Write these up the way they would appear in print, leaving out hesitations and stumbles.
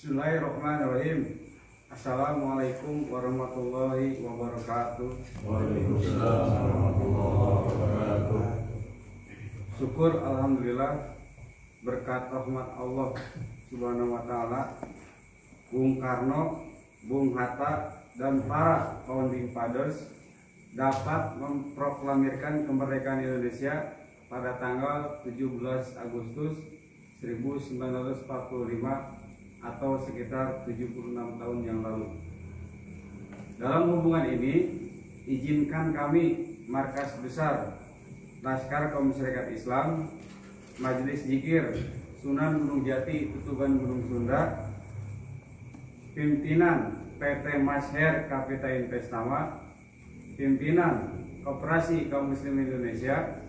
Bismillahirrahmanirrahim. Assalamualaikum warahmatullahi wabarakatuh. Waalaikumsalam warahmatullahi wabarakatuh. Syukur alhamdulillah berkat rahmat Allah Subhanahu wa taala, Bung Karno, Bung Hatta dan para founding fathers dapat memproklamirkan kemerdekaan Indonesia pada tanggal 17 Agustus 1945 atau sekitar 76 tahun yang lalu. Dalam hubungan ini, izinkan kami, Markas Besar Laskar Kaum Masyarakat Islam, Majelis Zikir Sunan Gunung Jati Tutuban Gunung Sunda, pimpinan PT Masher Kapita Investama, pimpinan Koperasi Kaum Muslim Indonesia,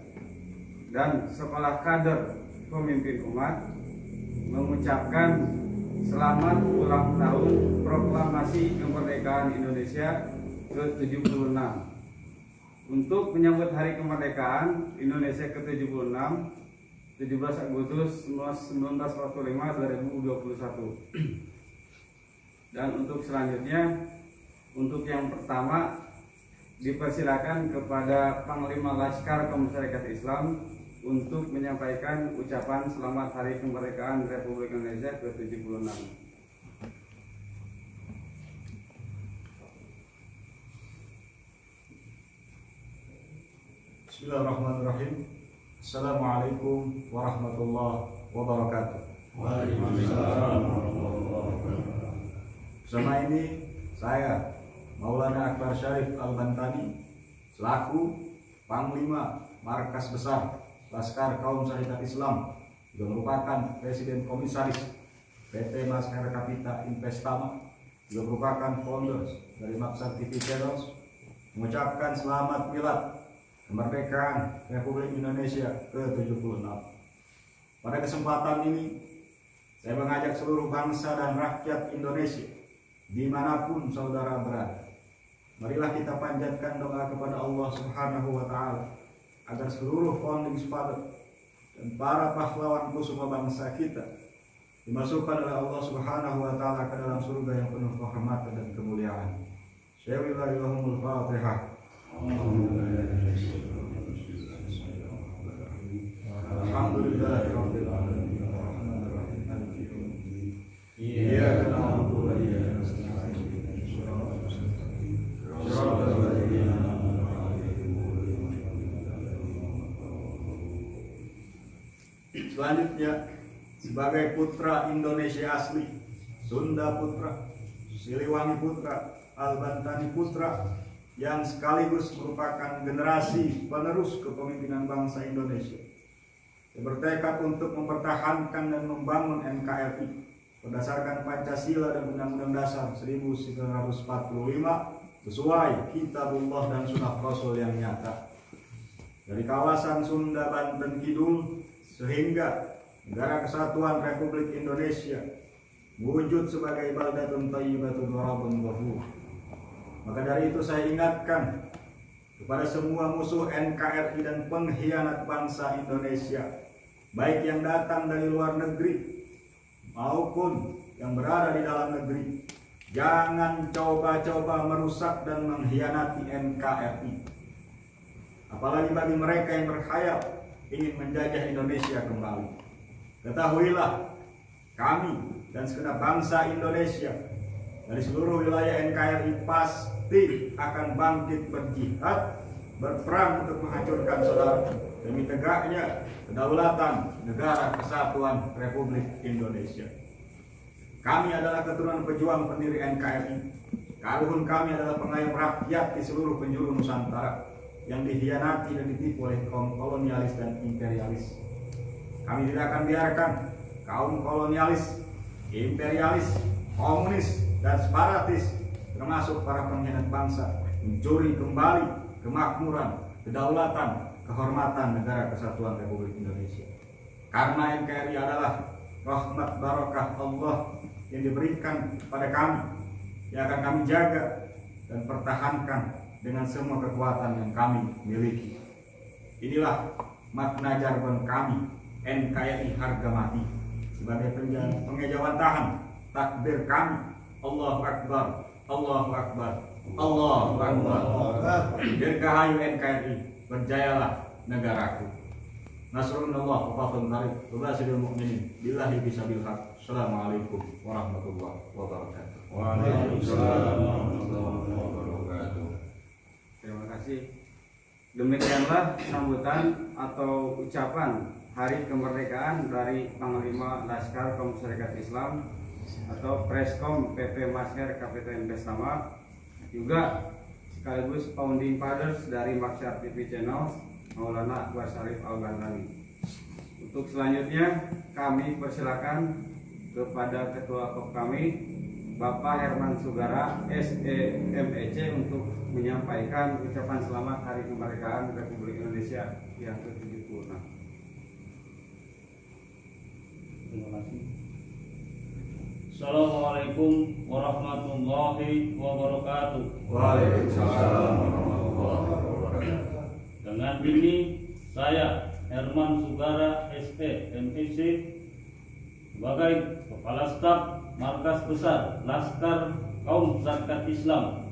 dan sekolah kader pemimpin umat mengucapkan selamat ulang tahun proklamasi kemerdekaan Indonesia ke-76. Untuk menyambut hari kemerdekaan Indonesia ke-76, 17 Agustus 1945 2021. Dan untuk selanjutnya, untuk yang pertama dipersilakan kepada Panglima Laskar Kaum Masyarakat Islam untuk menyampaikan ucapan selamat hari kemerdekaan Republik Indonesia ke-76. Bismillahirrahmanirrahim. Assalamualaikum warahmatullahi wabarakatuh. Waalaikumsalam warahmatullahi wabarakatuh. Bersama ini saya Maulana Akbar Syarif Al-Bantani selaku Panglima Markas Besar Laskar Kaum Masyarakat Islam, juga merupakan Presiden Komisaris PT Masher Kapita Investama, juga merupakan founders dari Maksar TV Channels, mengucapkan selamat milad kemerdekaan Republik Indonesia ke-76. Pada kesempatan ini, saya mengajak seluruh bangsa dan rakyat Indonesia dimanapun saudara berada. Marilah kita panjatkan doa kepada Allah Subhanahu wa Ta'ala agar seluruh founding father dan para pahlawan kusuma bangsa kita dimasukkan oleh Allah Subhanahu wa Ta'ala ke dalam surga yang penuh kehormatan dan kemuliaan. Syawillahillahumul Fatihah. Alhamdulillahirabbil alamin. Arrahmanirrahim. Maliki yaumiddin. Iyyaka na'budu wa iyyaka nasta'in. Shiratal mustaqim. Shiratal ladzina an'amta 'alaihim ghairil maghdubi 'alaihim. Selanjutnya, sebagai putra Indonesia asli, Sunda putra, Siliwangi putra, Al-Bantani putra, yang sekaligus merupakan generasi penerus kepemimpinan bangsa Indonesia, yang bertekad untuk mempertahankan dan membangun NKRI berdasarkan Pancasila dan Undang-Undang Dasar 1945 sesuai Kitabullah dan Sunnah Rasul yang nyata. Dari kawasan Sunda Banten Kidul sehingga Negara Kesatuan Republik Indonesia wujud sebagai baldatun thayyibatun warabun ghafur. Maka dari itu saya ingatkan kepada semua musuh NKRI dan pengkhianat bangsa Indonesia, baik yang datang dari luar negeri maupun yang berada di dalam negeri, jangan coba-coba merusak dan mengkhianati NKRI. Apalagi bagi mereka yang berkhayal ingin menjajah Indonesia kembali. Ketahuilah, kami dan segenap bangsa Indonesia dari seluruh wilayah NKRI pasti akan bangkit berjihad, berperang untuk menghancurkan saudara demi tegaknya kedaulatan Negara Kesatuan Republik Indonesia. Kami adalah keturunan pejuang pendiri NKRI. Kaluhun kami adalah pengayom rakyat di seluruh penjuru Nusantara yang dikhianati dan ditipu oleh kaum kolonialis dan imperialis. Kami tidak akan biarkan kaum kolonialis, imperialis, komunis, dan separatis, termasuk para pengkhianat bangsa, mencuri kembali kemakmuran, kedaulatan, kehormatan Negara Kesatuan Republik Indonesia. Karena NKRI adalah rahmat barakah Allah yang diberikan kepada kami, yang akan kami jaga dan pertahankan dengan semua kekuatan yang kami miliki. Inilah makna jargon kami, NKRI harga mati, sebagai pengejawantahan takbir kami, Allahu Akbar, Allahu Akbar, Allahu Akbar. Dirgahayu NKRI, berjayalah negaraku. Nasrullah wa fathun qarib, wa basyiril mu'minin billahi bisabil haq. Assalamualaikum warahmatullahi wabarakatuh. Waalaikumsalam warahmatullahi wabarakatuh. Terima kasih. Demikianlah sambutan atau ucapan Hari Kemerdekaan dari Panglima Laskar Kaum Syarikat Islam atau Preskom PP Masker Kapten Bestama, juga sekaligus founding fathers dari Masyar TV Channel, Maulana Akbar Syarif Al-Ghazali. Untuk selanjutnya kami persilakan kepada Ketua KOP kami, Bapak Herman Sugara SEMEC, untuk menyampaikan ucapan selamat Hari Kemerdekaan Republik Indonesia yang ke-76. Terima kasih. Assalamualaikum warahmatullahi wabarakatuh. Waalaikumsalam warahmatullahi wabarakatuh. Dengan ini saya Herman Sugara SEMEC sebagai Kepala Staf Markas Besar Laskar Kaum Syarikat Islam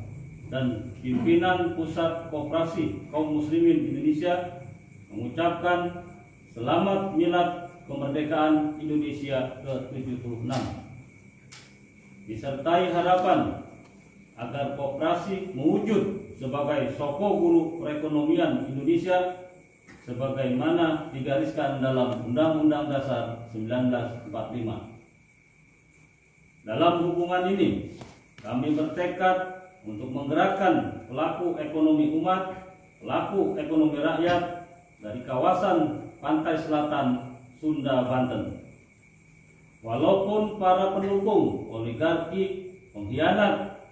dan pimpinan Pusat Koperasi Kaum Muslimin Indonesia mengucapkan Selamat Milad Kemerdekaan Indonesia ke-76, disertai harapan agar koperasi mewujud sebagai soko guru perekonomian Indonesia sebagaimana digariskan dalam Undang-Undang Dasar 1945. Dalam hubungan ini, kami bertekad untuk menggerakkan pelaku ekonomi umat, pelaku ekonomi rakyat dari kawasan pantai selatan Sunda, Banten. Walaupun para pendukung oligarki, pengkhianat,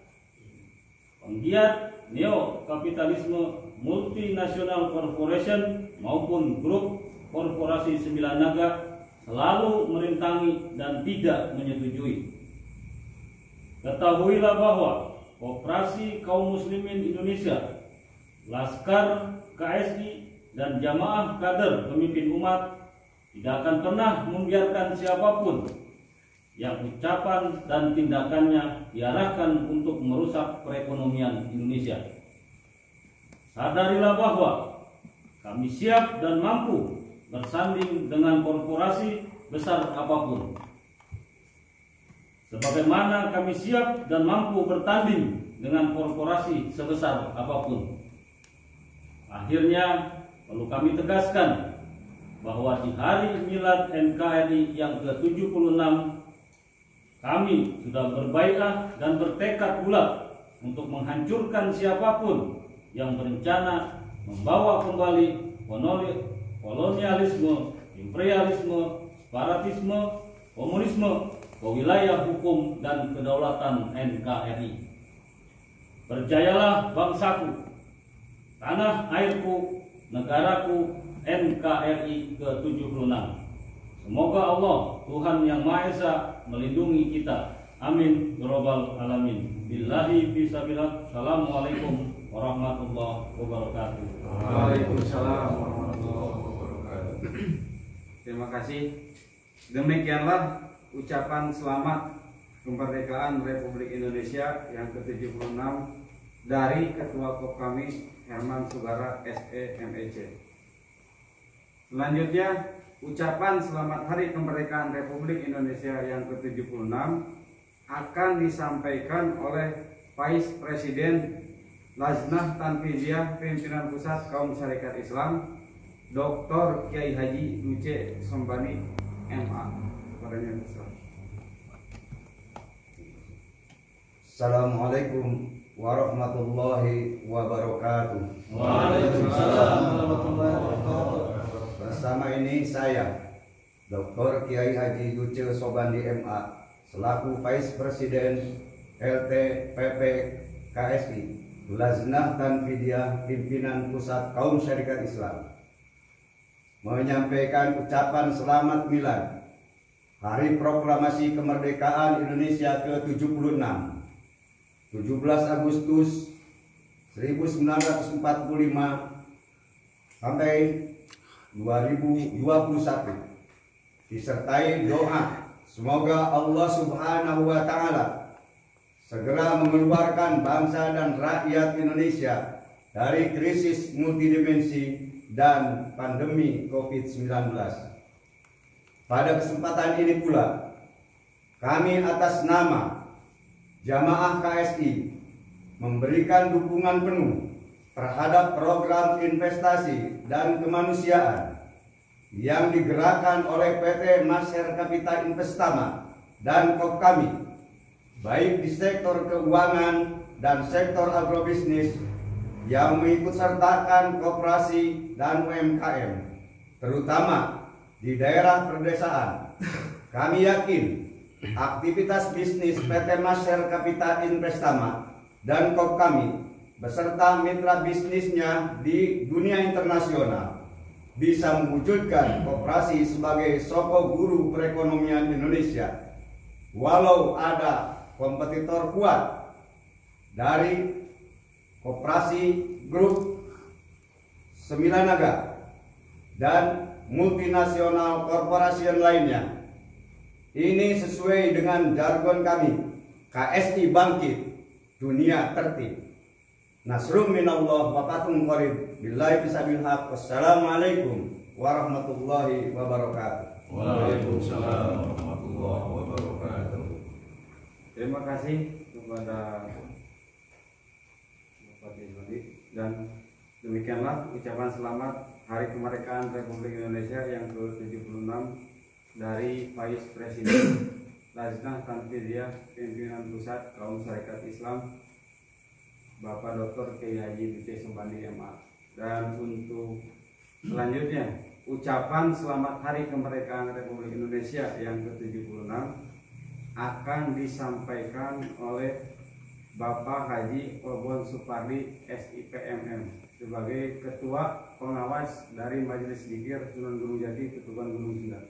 penggiat neokapitalisme, multinasional corporation maupun grup korporasi Sembilan Naga selalu merintangi dan tidak menyetujui. Ketahuilah bahwa Koperasi Kaum Muslimin Indonesia, Laskar, KSI, dan jamaah kader pemimpin umat tidak akan pernah membiarkan siapapun yang ucapan dan tindakannya diarahkan untuk merusak perekonomian Indonesia. Sadarilah bahwa kami siap dan mampu bersanding dengan korporasi besar apapun, sebagaimana kami siap dan mampu bertanding dengan korporasi sebesar apapun. Akhirnya perlu kami tegaskan bahwa di hari milad NKRI yang ke-76 kami sudah berbaiat dan bertekad bulat untuk menghancurkan siapapun yang berencana membawa kembali kolonialisme, imperialisme, separatisme, komunisme ke wilayah hukum dan kedaulatan NKRI. Berjayalah bangsaku, tanah airku, negaraku, NKRI ke-76. Semoga Allah Tuhan Yang Maha Esa melindungi kita. Amin ya rabbal alamin. Billahi fisabilillah. Assalamualaikum warahmatullahi wabarakatuh. Waalaikumsalam warahmatullahi wabarakatuh. Terima kasih. Demikianlah ucapan selamat kemerdekaan Republik Indonesia yang ke-76 dari Ketua KOP kami, Herman Sugara SEMEC. Selanjutnya, ucapan selamat Hari Kemerdekaan Republik Indonesia yang ke-76 akan disampaikan oleh Vice Presiden Lajnah Tanfidiyah Pimpinan Pusat Kaum Syarikat Islam, Dr. Kiai Haji Duce Sombani MA. Assalamualaikum warahmatullahi wabarakatuh. Waalaikumsalam warahmatullahi wabarakatuh. Bersama ini saya, Dr. Kiai Haji Duce Sobandi MA, selaku Vice Presiden LTPP KSI, Lajnah Tanfidiyah Pimpinan Pusat Kaum Syarikat Islam, menyampaikan ucapan selamat milad Hari Proklamasi Kemerdekaan Indonesia ke-76, 17 Agustus 1945 sampai 2021, disertai doa Semoga Allah Subhanahu wa Ta'ala segera mengeluarkan bangsa dan rakyat Indonesia dari krisis multidimensi dan pandemi COVID-19. Pada kesempatan ini pula, kami atas nama Jamaah KSI memberikan dukungan penuh terhadap program investasi dan kemanusiaan yang digerakkan oleh PT Master Kapita Investama dan Kopkami, baik di sektor keuangan dan sektor agrobisnis yang mengikutsertakan koperasi dan UMKM, terutama di daerah perdesaan. Kami yakin aktivitas bisnis PT Master Kapita Investama dan Kopkami beserta mitra bisnisnya di dunia internasional bisa mewujudkan koperasi sebagai sokong guru perekonomian Indonesia. Walau ada kompetitor kuat dari koperasi grup Seminanaga dan multinasional korporasi lainnya, ini sesuai dengan jargon kami, KSI bangkit, dunia tertib. Nasrum minallah wa fathun qarib. Billahi bisabil haq. Wassalamualaikum warahmatullahi wabarakatuh. Waalaikumsalam warahmatullahi wabarakatuh. Terima kasih kepada Bapak Didi, dan demikianlah ucapan selamat Hari Kemerdekaan Republik Indonesia yang ke-76 dari Vice Presiden Lajnah Tanfidiyah Pimpinan Pusat Kaum Syarikat Islam Bapak Dr. Kiai Haji B.C. Sobandi MA. Dan untuk selanjutnya, ucapan selamat Hari Kemerdekaan Republik Indonesia yang ke-76 akan disampaikan oleh Bapak Haji Obon Supardi SIPMM sebagai Ketua Pengawas dari Majelis Dzikir Sunan Gunung Jati Ketuban Gunung Sunda.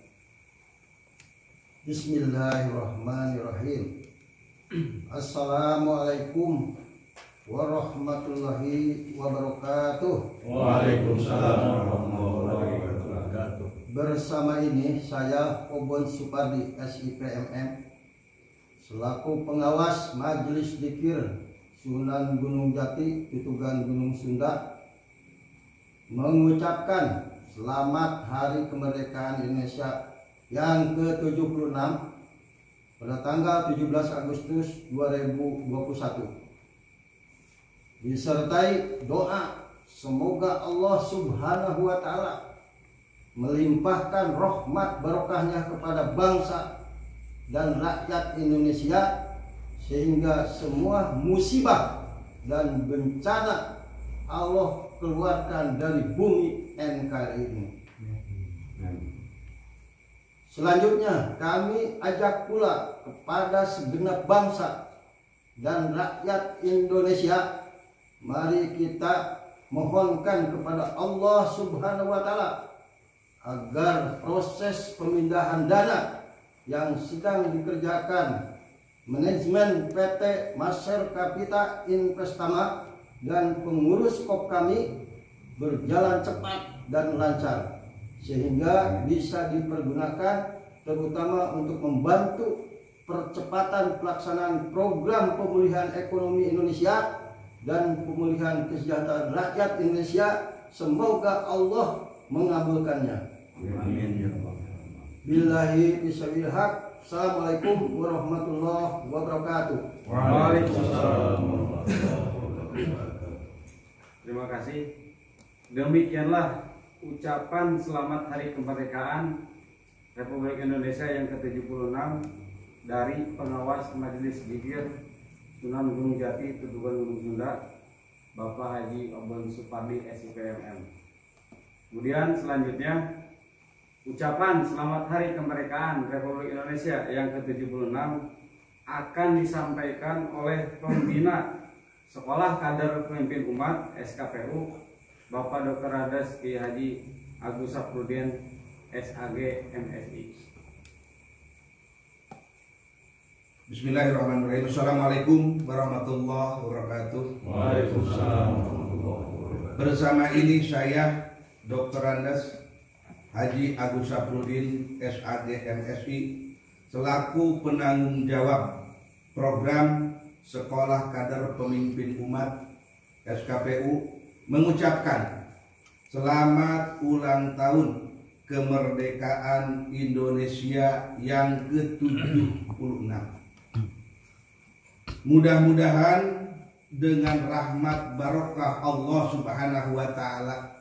Bismillahirrahmanirrahim. Assalamualaikum warahmatullahi wabarakatuh. Waalaikumsalam warahmatullahi wabarakatuh. Bersama ini saya Obon Supardi SIPMM selaku pengawas Majelis Dzikir Sunan Gunung Jati Tutugan Gunung Sunda mengucapkan selamat Hari Kemerdekaan Indonesia yang ke-76 pada tanggal 17 Agustus 2021. Disertai doa semoga Allah Subhanahu wa Ta'ala melimpahkan rahmat barokahnya kepada bangsa dan rakyat Indonesia sehingga semua musibah dan bencana Allah keluarkan dari bumi NKRI ini. Selanjutnya kami ajak pula kepada segenap bangsa dan rakyat Indonesia, mari kita mohonkan kepada Allah Subhanahu wa Ta'ala agar proses pemindahan dana yang sedang dikerjakan manajemen PT Master Kapita Investama dan pengurus Kopkami berjalan cepat dan lancar sehingga bisa dipergunakan terutama untuk membantu percepatan pelaksanaan program pemulihan ekonomi Indonesia dan pemulihan kesejahteraan rakyat Indonesia. Semoga Allah mengabulkannya. Amin ya Allah. Billahi bisabil haq. Assalamualaikum warahmatullahi wabarakatuh. Waalaikumsalam warahmatullahi wabarakatuh. Terima kasih. Demikianlah ucapan selamat Hari Kemerdekaan Republik Indonesia yang ke-76 dari pengawas Majelis Dzikir Sunan Gunung Jati Tutuban Gunung Sunda, Bapak Haji Obon Supardi SIPMM. Kemudian selanjutnya ucapan selamat Hari Kemerdekaan Republik Indonesia yang ke-76 akan disampaikan oleh Pembina Sekolah Kader Pemimpin Umat SKPU, Bapak Dr. Hadas Kiai Haji Agus Saprudin SAG MSI. Bismillahirrahmanirrahim. Assalamualaikum warahmatullahi wabarakatuh. Waalaikumsalam warahmatullahi wabarakatuh. Bersama ini saya Dr. Andes Haji Agus Saprudin SAG MSI selaku penanggung jawab program Sekolah Kader Pemimpin Umat SKPU mengucapkan selamat ulang tahun kemerdekaan Indonesia yang ke-76. Mudah-mudahan dengan rahmat barokah Allah Subhanahu wa taala,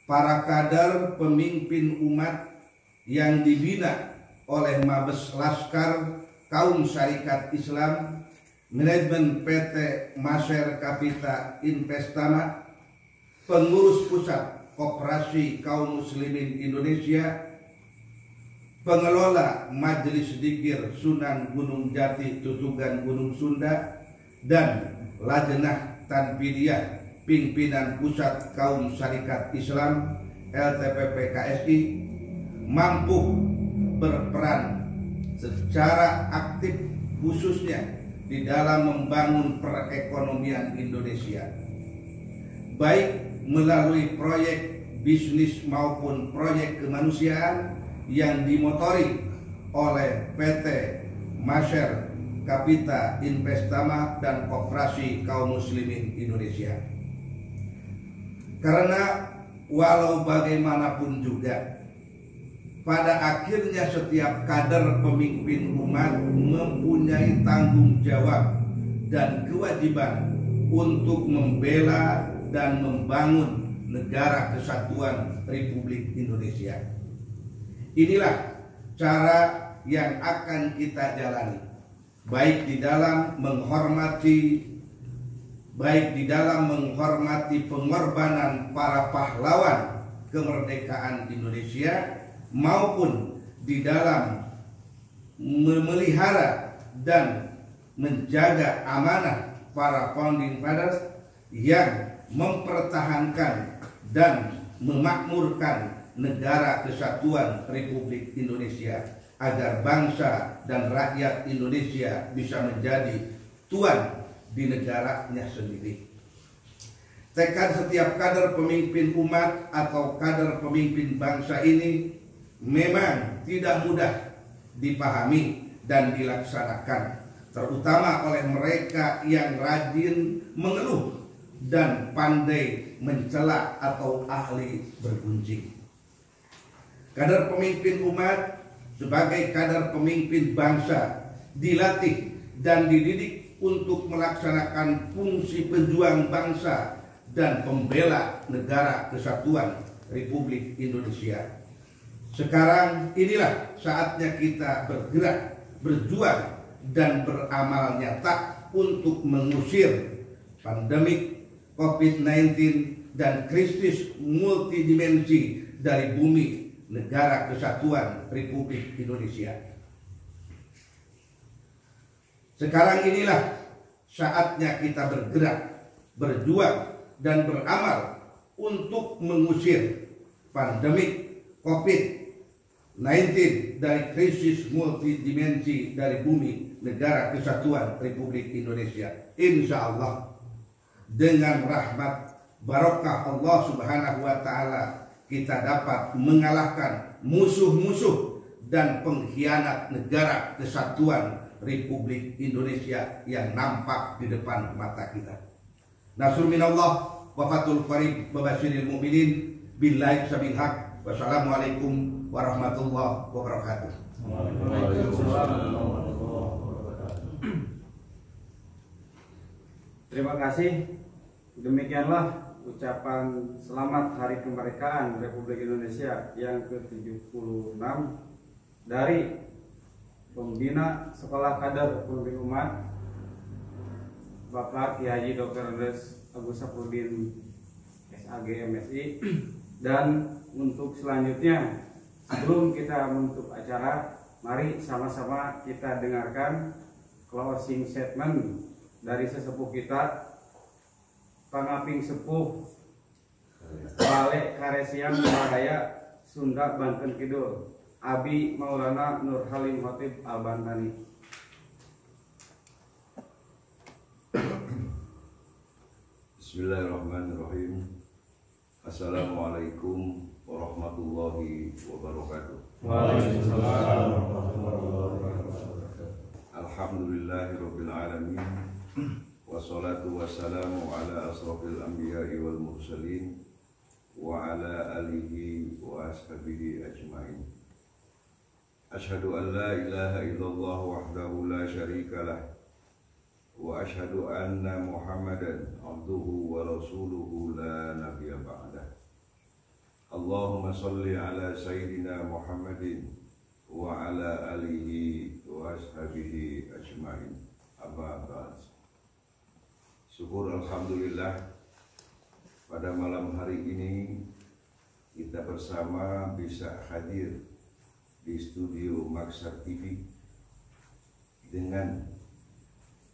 para kader pemimpin umat yang dibina oleh Mabes Laskar Kaum Syarikat Islam, manajemen PT Maser Kapita Investama, pengurus pusat Koperasi Kaum Muslimin Indonesia, pengelola Majelis Dzikir Sunan Gunung Jati Tutugan Gunung Sunda, dan Lajnah Tanfidiyah pimpinan pusat Kaum Syarikat Islam LTPP KSI mampu berperan secara aktif khususnya di dalam membangun perekonomian Indonesia, baik melalui proyek bisnis maupun proyek kemanusiaan yang dimotori oleh PT Maser Kapita Investama dan Koperasi Kaum Muslimin Indonesia. Karena walau bagaimanapun juga, pada akhirnya setiap kader pemimpin umat mempunyai tanggung jawab dan kewajiban untuk membela dan membangun negara kesatuan Republik Indonesia. Inilah cara yang akan kita jalani, baik di dalam menghormati pengorbanan para pahlawan kemerdekaan Indonesia, maupun di dalam memelihara dan menjaga amanah para founding fathers yang mempertahankan dan memakmurkan negara kesatuan Republik Indonesia, agar bangsa dan rakyat Indonesia bisa menjadi tuan di negaranya sendiri. Tekad setiap kader pemimpin umat atau kader pemimpin bangsa ini memang tidak mudah dipahami dan dilaksanakan, terutama oleh mereka yang rajin mengeluh dan pandai mencela atau ahli bergunjing. Kader pemimpin umat sebagai kader pemimpin bangsa dilatih dan dididik untuk melaksanakan fungsi pejuang bangsa dan pembela negara kesatuan Republik Indonesia. Sekarang inilah saatnya kita bergerak, berjuang dan beramal nyata untuk mengusir pandemik COVID-19 dan krisis multidimensi dari bumi negara kesatuan Republik Indonesia. Sekarang inilah saatnya kita bergerak, berjuang dan beramal untuk mengusir pandemik COVID-19 dari krisis multidimensi dari bumi negara kesatuan Republik Indonesia. Insya Allah dengan rahmat barokah Allah Subhanahu wa taala kita dapat mengalahkan musuh-musuh dan pengkhianat negara kesatuan Republik Indonesia yang nampak di depan mata kita. Nasrul minallah wa fathul qarib wa basyiril mu'minin billahi sabil haq. Wassalamualaikum warahmatullahi wabarakatuh. Terima kasih. Demikianlah ucapan selamat Hari Kemerdekaan Republik Indonesia yang ke-76 dari pembina Sekolah Kader Pemimpin Umat Bapak Kiai Haji Dr. Andes Agus Sapudin SAG MSI. Dan untuk selanjutnya, sebelum kita menutup acara, mari sama-sama kita dengarkan closing statement dari sesepuh kita, Pangaping Sepuh Balek Karesian Bahaya Sunda Banten Kidul, Abi Maulana Nur Halim Khotib Al-Bantani. Bismillahirrahmanirrahim. Assalamualaikum warahmatullahi wabarakatuh. Waalaikumsalam warahmatullahi wabarakatuh. Alhamdulillahirabbil alamin. Wassalatu wassalamu ala asrofil anbiya'i wal mursalin wa ala alihi wa ashabihi ajmain. Ashhadu an la ilaha illallah wahdahu la syarika lah wa ashhadu anna Muhammadan abduhu wa rasuluhu la nabiyya ba'dah. Allahumma salli ala sayyidina Muhammadin wa ala alihi wa ashabihi ajmain. Amma ba'd. Syukur alhamdulillah, pada malam hari ini kita bersama bisa hadir di studio Maksar TV dengan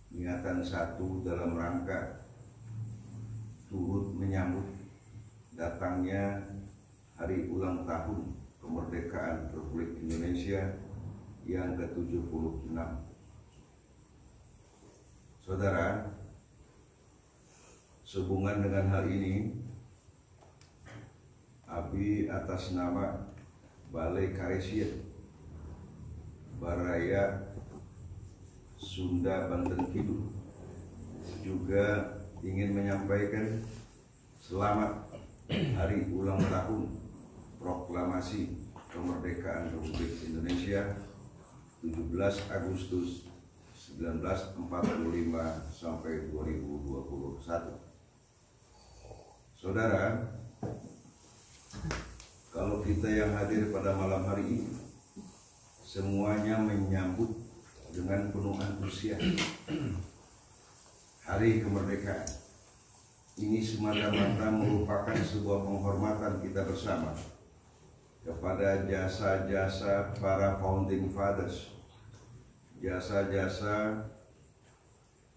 niatan satu dalam rangka turut menyambut datangnya hari ulang tahun kemerdekaan Republik Indonesia yang ke-76. Saudara, sehubungan dengan hal ini, Abi atas nama Balai Karesien Baraya Sunda Banten Kidul juga ingin menyampaikan selamat hari ulang tahun proklamasi kemerdekaan Republik Indonesia 17 Agustus 1945 sampai 2021. Saudara, kalau kita yang hadir pada malam hari ini semuanya menyambut dengan penuh antusias hari kemerdekaan, ini semata-mata merupakan sebuah penghormatan kita bersama kepada jasa-jasa para founding fathers, jasa-jasa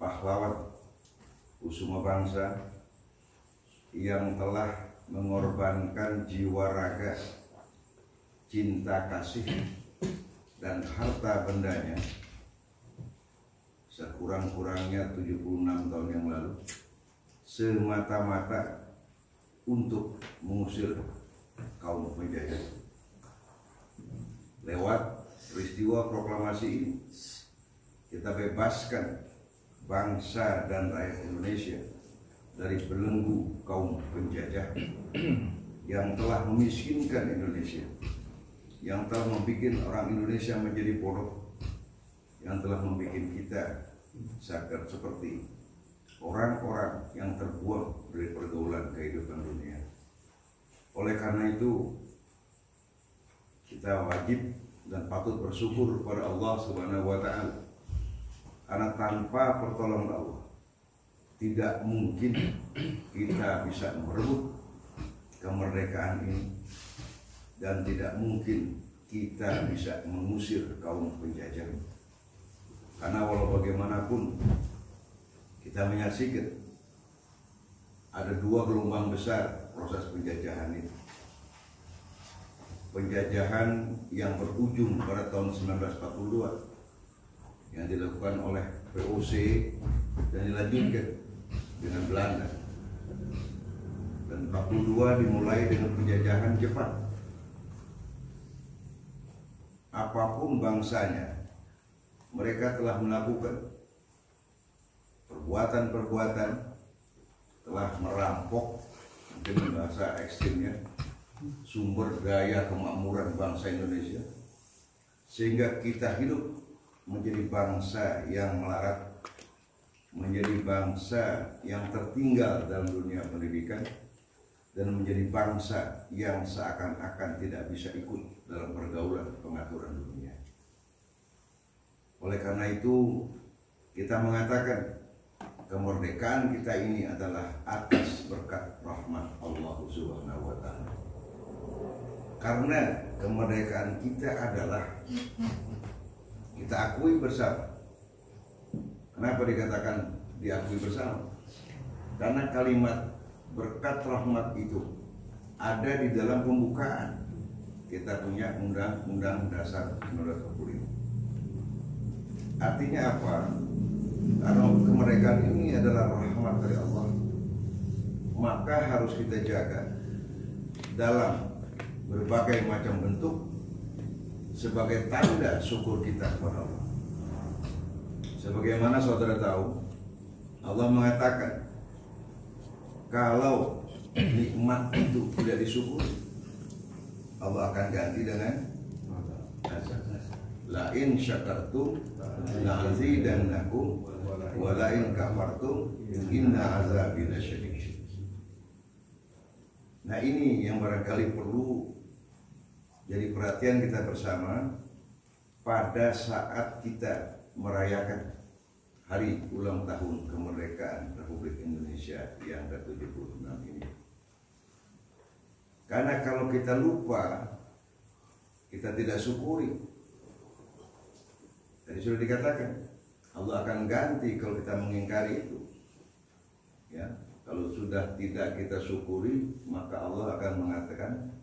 pahlawan kusuma bangsa yang telah mengorbankan jiwa raga, cinta kasih, dan harta bendanya sekurang-kurangnya 76 tahun yang lalu semata-mata untuk mengusir kaum penjajah. Lewat peristiwa proklamasi ini kita bebaskan bangsa dan rakyat Indonesia dari belenggu kaum penjajah yang telah memiskinkan Indonesia, yang telah membuat orang Indonesia menjadi bodoh, yang telah membuat kita seperti orang-orang yang terbuang dari pergaulan kehidupan dunia. Oleh karena itu, kita wajib dan patut bersyukur kepada Allah Subhanahu wa Ta'ala, karena tanpa pertolongan Allah tidak mungkin kita bisa merebut kemerdekaan ini, dan tidak mungkin kita bisa mengusir kaum penjajah. Karena walau bagaimanapun kita menyaksikan ada dua gelombang besar proses penjajahan ini. Penjajahan yang berujung pada tahun 1942 yang dilakukan oleh VOC dan dilanjutkan dengan Belanda, dan 42 dimulai dengan penjajahan Jepang. Apapun bangsanya, mereka telah melakukan perbuatan-perbuatan, telah merampok, mungkin bahasa ekstrimnya, sumber daya kemakmuran bangsa Indonesia, sehingga kita hidup menjadi bangsa yang melarat, menjadi bangsa yang tertinggal dalam dunia pendidikan, dan menjadi bangsa yang seakan-akan tidak bisa ikut dalam pergaulan pengaturan dunia. Oleh karena itu, kita mengatakan kemerdekaan kita ini adalah atas berkat rahmat Allah Subhanahu wa Ta'ala. Karena kemerdekaan kita adalah kita akui bersama. Kenapa dikatakan diakui bersama? Karena kalimat berkat rahmat itu ada di dalam pembukaan kita punya Undang-Undang Dasar 1945. Artinya apa? Karena kemerdekaan ini adalah rahmat dari Allah, maka harus kita jaga dalam berbagai macam bentuk sebagai tanda syukur kita kepada Allah. Sebagaimana saudara tahu, Allah mengatakan kalau nikmat itu tidak disyukuri, Allah akan ganti dengan azab. La in syakartum la azidannakum wa la in kafartum inna azabi lasyadid. Nah, ini yang barangkali perlu jadi perhatian kita bersama pada saat kita merayakan hari ulang tahun kemerdekaan Republik Indonesia yang ke-76 ini. Karena kalau kita lupa, kita tidak syukuri. Tadi sudah dikatakan, Allah akan ganti kalau kita mengingkari itu. Ya, kalau sudah tidak kita syukuri, maka Allah akan mengatakan,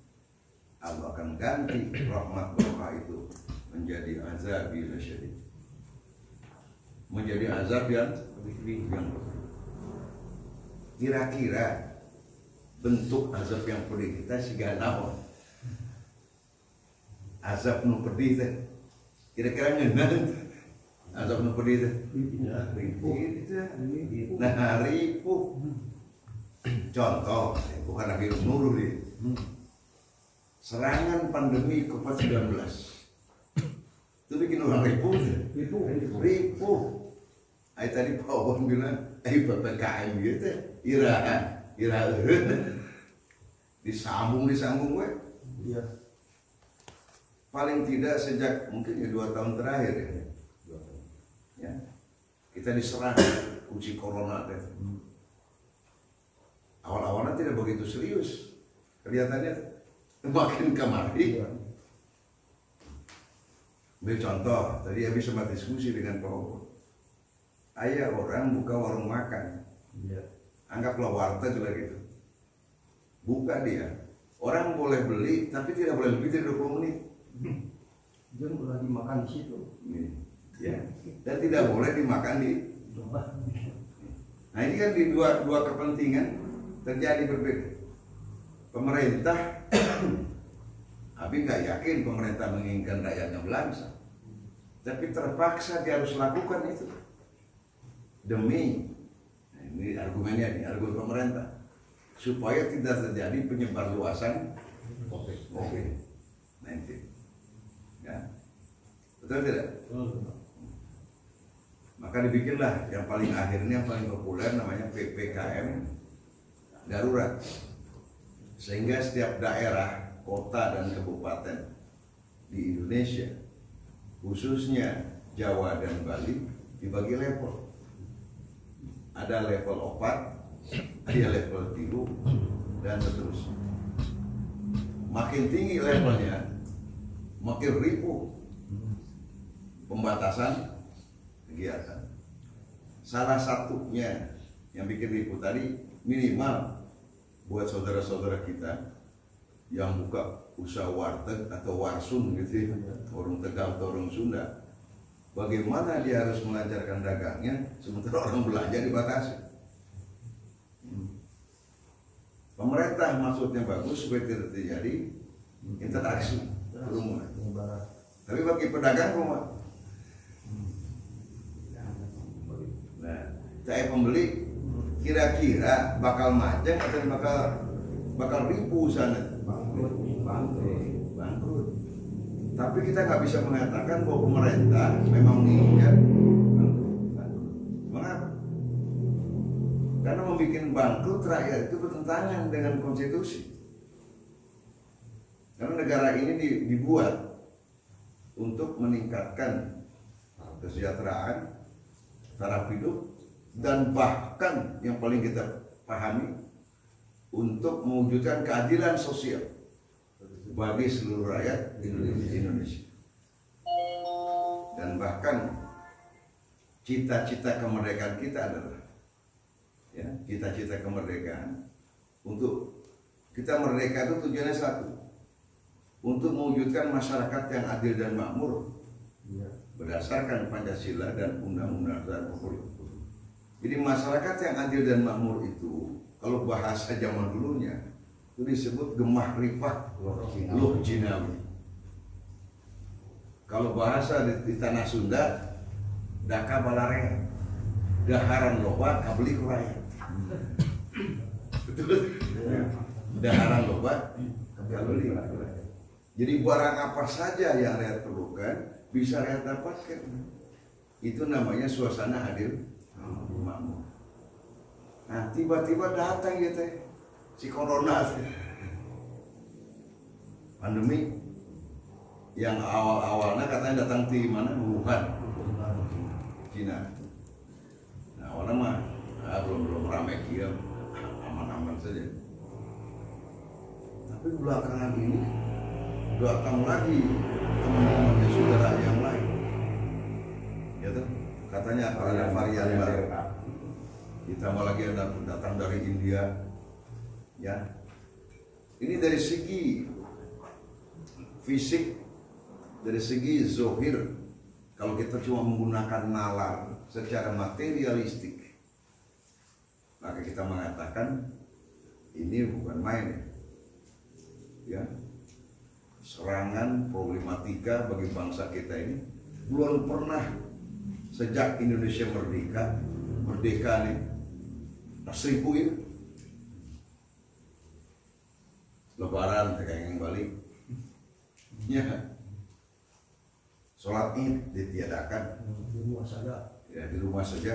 Allah akan ganti rahmat berkah itu menjadi azab yang syadid, menjadi azab yang kira-kira bentuk azab yang pedih kita segala azab nu pedih teh kira-kira ngeunah azab nu pedih teh nah ripuh. Contoh bukan lagi nuruh nih, serangan pandemi COVID-19 itu bikin orang ripuh. Ay tadi Pak Wawan bilang, PPKM gitu, ira disambung we. Iya. Paling tidak sejak mungkin 2 tahun terakhir ya, kita diserang uji corona teh. Awal-awalnya tidak begitu serius, kelihatannya makin kemari. Ambil contoh, tadi habis sempat diskusi dengan Pak Wawan. Ayah orang buka warung makan, anggaplah warteg juga gitu. Buka dia, orang boleh beli tapi tidak boleh lebih dari 20 menit. Jangan boleh dimakan di situ. Ya, dan tidak boleh dimakan di. Nah ini kan di dua kepentingan terjadi berbeda. Pemerintah, tapi nggak yakin pemerintah menginginkan rakyatnya belanja, tapi terpaksa dia harus lakukan itu demi. Nah, ini argumennya, ini argumen pemerintah supaya tidak terjadi penyebar luasan COVID-19. Ya, betul tidak? Maka dibikinlah yang paling akhirnya yang paling populer namanya PPKM darurat, sehingga setiap daerah, kota dan kabupaten di Indonesia, khususnya Jawa dan Bali, dibagi level. Ada level 4, ada level 3, dan seterusnya. Makin tinggi levelnya, makin ripuh pembatasan kegiatan. Salah satunya yang bikin ripuh tadi, minimal buat saudara-saudara kita yang buka usaha warteg atau warsun gitu ya, warung Tegal atau warung Sunda, bagaimana dia harus melancarkan dagangnya sementara orang belanja dibatasi. Pemerintah maksudnya bagus supaya tidak terjadi interaksi kerumunan. Tapi bagi pedagang rumah, nah, saya pembeli kira-kira bakal majeng atau bakal ribu sana. Bangkrut. Tapi kita nggak bisa mengatakan bahwa pemerintah memang menginginkan bangkrut. Mengapa? Karena membuat bangkrut rakyat itu bertentangan dengan konstitusi. Karena negara ini dibuat untuk meningkatkan kesejahteraan, taraf hidup, dan bahkan yang paling kita pahami untuk mewujudkan keadilan sosial bagi seluruh rakyat Indonesia. Dan bahkan cita-cita kemerdekaan kita adalah cita-cita kemerdekaan untuk kita merdeka itu tujuannya satu, untuk mewujudkan masyarakat yang adil dan makmur berdasarkan Pancasila dan Undang-Undang Dasar 45. Jadi masyarakat yang adil dan makmur itu, kalau bahasa zaman dulunya itu disebut gemah ripah luh jinawi. Kalau bahasa di tanah Sunda daka balarea, daharan loba kabeli kuraya. Betul. Daharan loba kabeli kuraya. Jadi barang apa saja yang rakyat perlukan bisa rakyat dapatkan. Itu namanya suasana adil makmur. Nah tiba-tiba datang gitu si corona, pandemi yang awal-awalnya katanya datang di mana, Wuhan, Cina. Nah awalnya mah belum ramai kia, aman-aman saja. Tapi belakangan ini datang lagi teman-temannya saudara yang lain, ya tuh katanya ada varian baru. Ditambah lagi ada datang dari India, ya. Ini dari segi fisik, dari segi zohir, kalau kita cuma menggunakan nalar secara materialistik, maka kita mengatakan ini bukan main, ya. Serangan problematika bagi bangsa kita ini belum pernah sejak Indonesia merdeka nih 1000 ini Lebaran kayak yang balik, ya. Sholat Id ditiadakan Di rumah saja. ya, di rumah saja.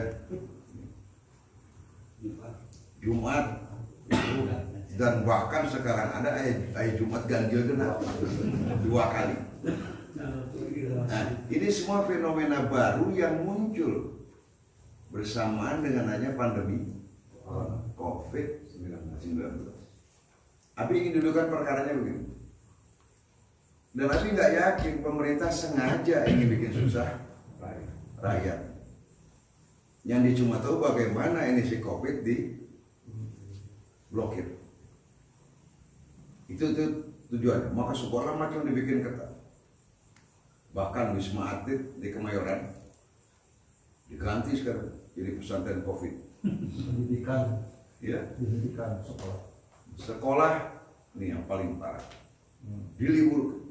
Jumat itu, dan bahkan sekarang ada Jumat ganjil genap 2 kali. Nah, ini semua fenomena baru yang muncul bersamaan dengan adanya pandemi COVID-19. Abi ingin dudukan perkaranya begini. Dan Abi nggak yakin pemerintah sengaja ingin bikin susah rakyat. Yang dia cuma tahu bagaimana ini si COVID di blokir. Itu tujuannya. Maka sekolah macam dibikin ketat. Bahkan Wisma Atlet di Kemayoran diganti sekarang jadi pesantren COVID. Pendidikan, Ya, pendidikan sekolah. sekolah ini yang paling parah. Dilibur.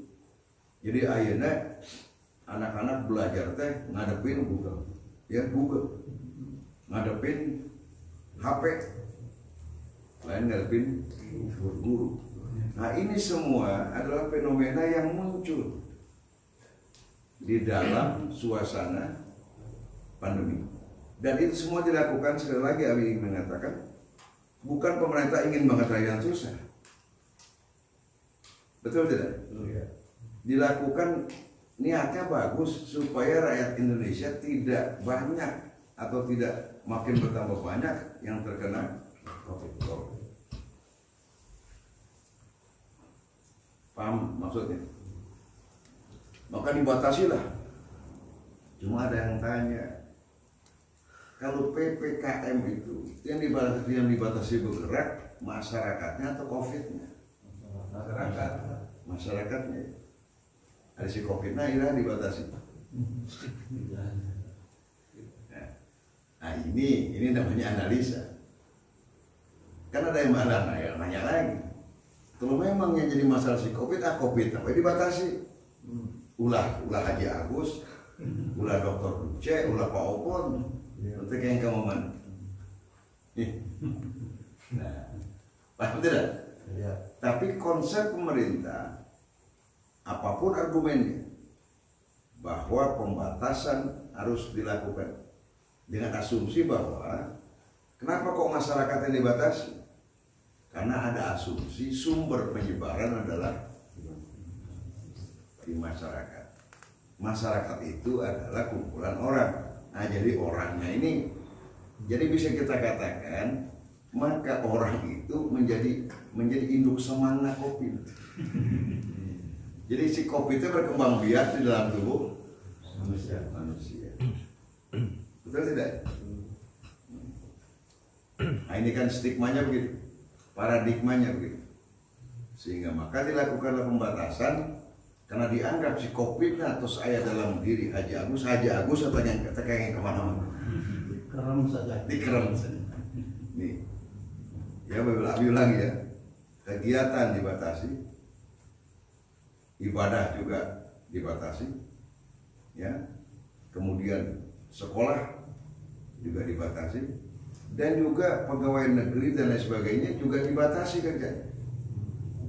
Jadi akhirnya anak-anak belajar teh ngadepin Google, ya Google, ngadepin HP, lain ngadepin guru. Nah ini semua adalah fenomena yang muncul di dalam suasana pandemi. Dan itu semua dilakukan, sekali lagi Abi ingin mengatakan, bukan pemerintah ingin banget rakyat susah. Betul tidak? Dilakukan niatnya bagus supaya rakyat Indonesia tidak banyak atau tidak makin bertambah banyak yang terkena COVID. Paham maksudnya? Maka dibatasilah. Cuma ada yang tanya, kalau PPKM itu yang dibatasi bergerak, masyarakatnya atau COVID-nya? Masyarakatnya. Ada si COVID-nya akhirnya dibatasi. Nah ini namanya analisa. Kan ada yang nanya lagi. Kalau memang yang jadi masalah si COVID, COVID apa dibatasi? Ulah Haji Agus, ulah Dr. Duce, ulah Pak Opon. Nanti kayak kamu mana? Nah, paham tidak? Ya. Tapi konsep pemerintah, apapun argumennya, bahwa pembatasan harus dilakukan dengan asumsi bahwa kenapa kok masyarakat yang dibatasi? Karena ada asumsi sumber penyebaran adalah di masyarakat. Masyarakat itu adalah kumpulan orang. Nah, jadi orangnya ini, jadi bisa kita katakan, maka orang itu menjadi induk semangna COVID. Jadi si COVID itu berkembang biak di dalam tubuh manusia. Betul tidak? Nah ini kan stigmanya begitu, paradigmanya begitu. Sehingga maka dilakukanlah pembatasan karena dianggap si COVID-nya atau saya dalam diri Haji Agus atau yang kemana-mana. Kerem saja. Dikerem saja. Nih, ya bilang ya, kegiatan dibatasi, ibadah juga dibatasi, ya. Kemudian sekolah juga dibatasi, dan juga pegawai negeri dan lain sebagainya juga dibatasi kerjanya.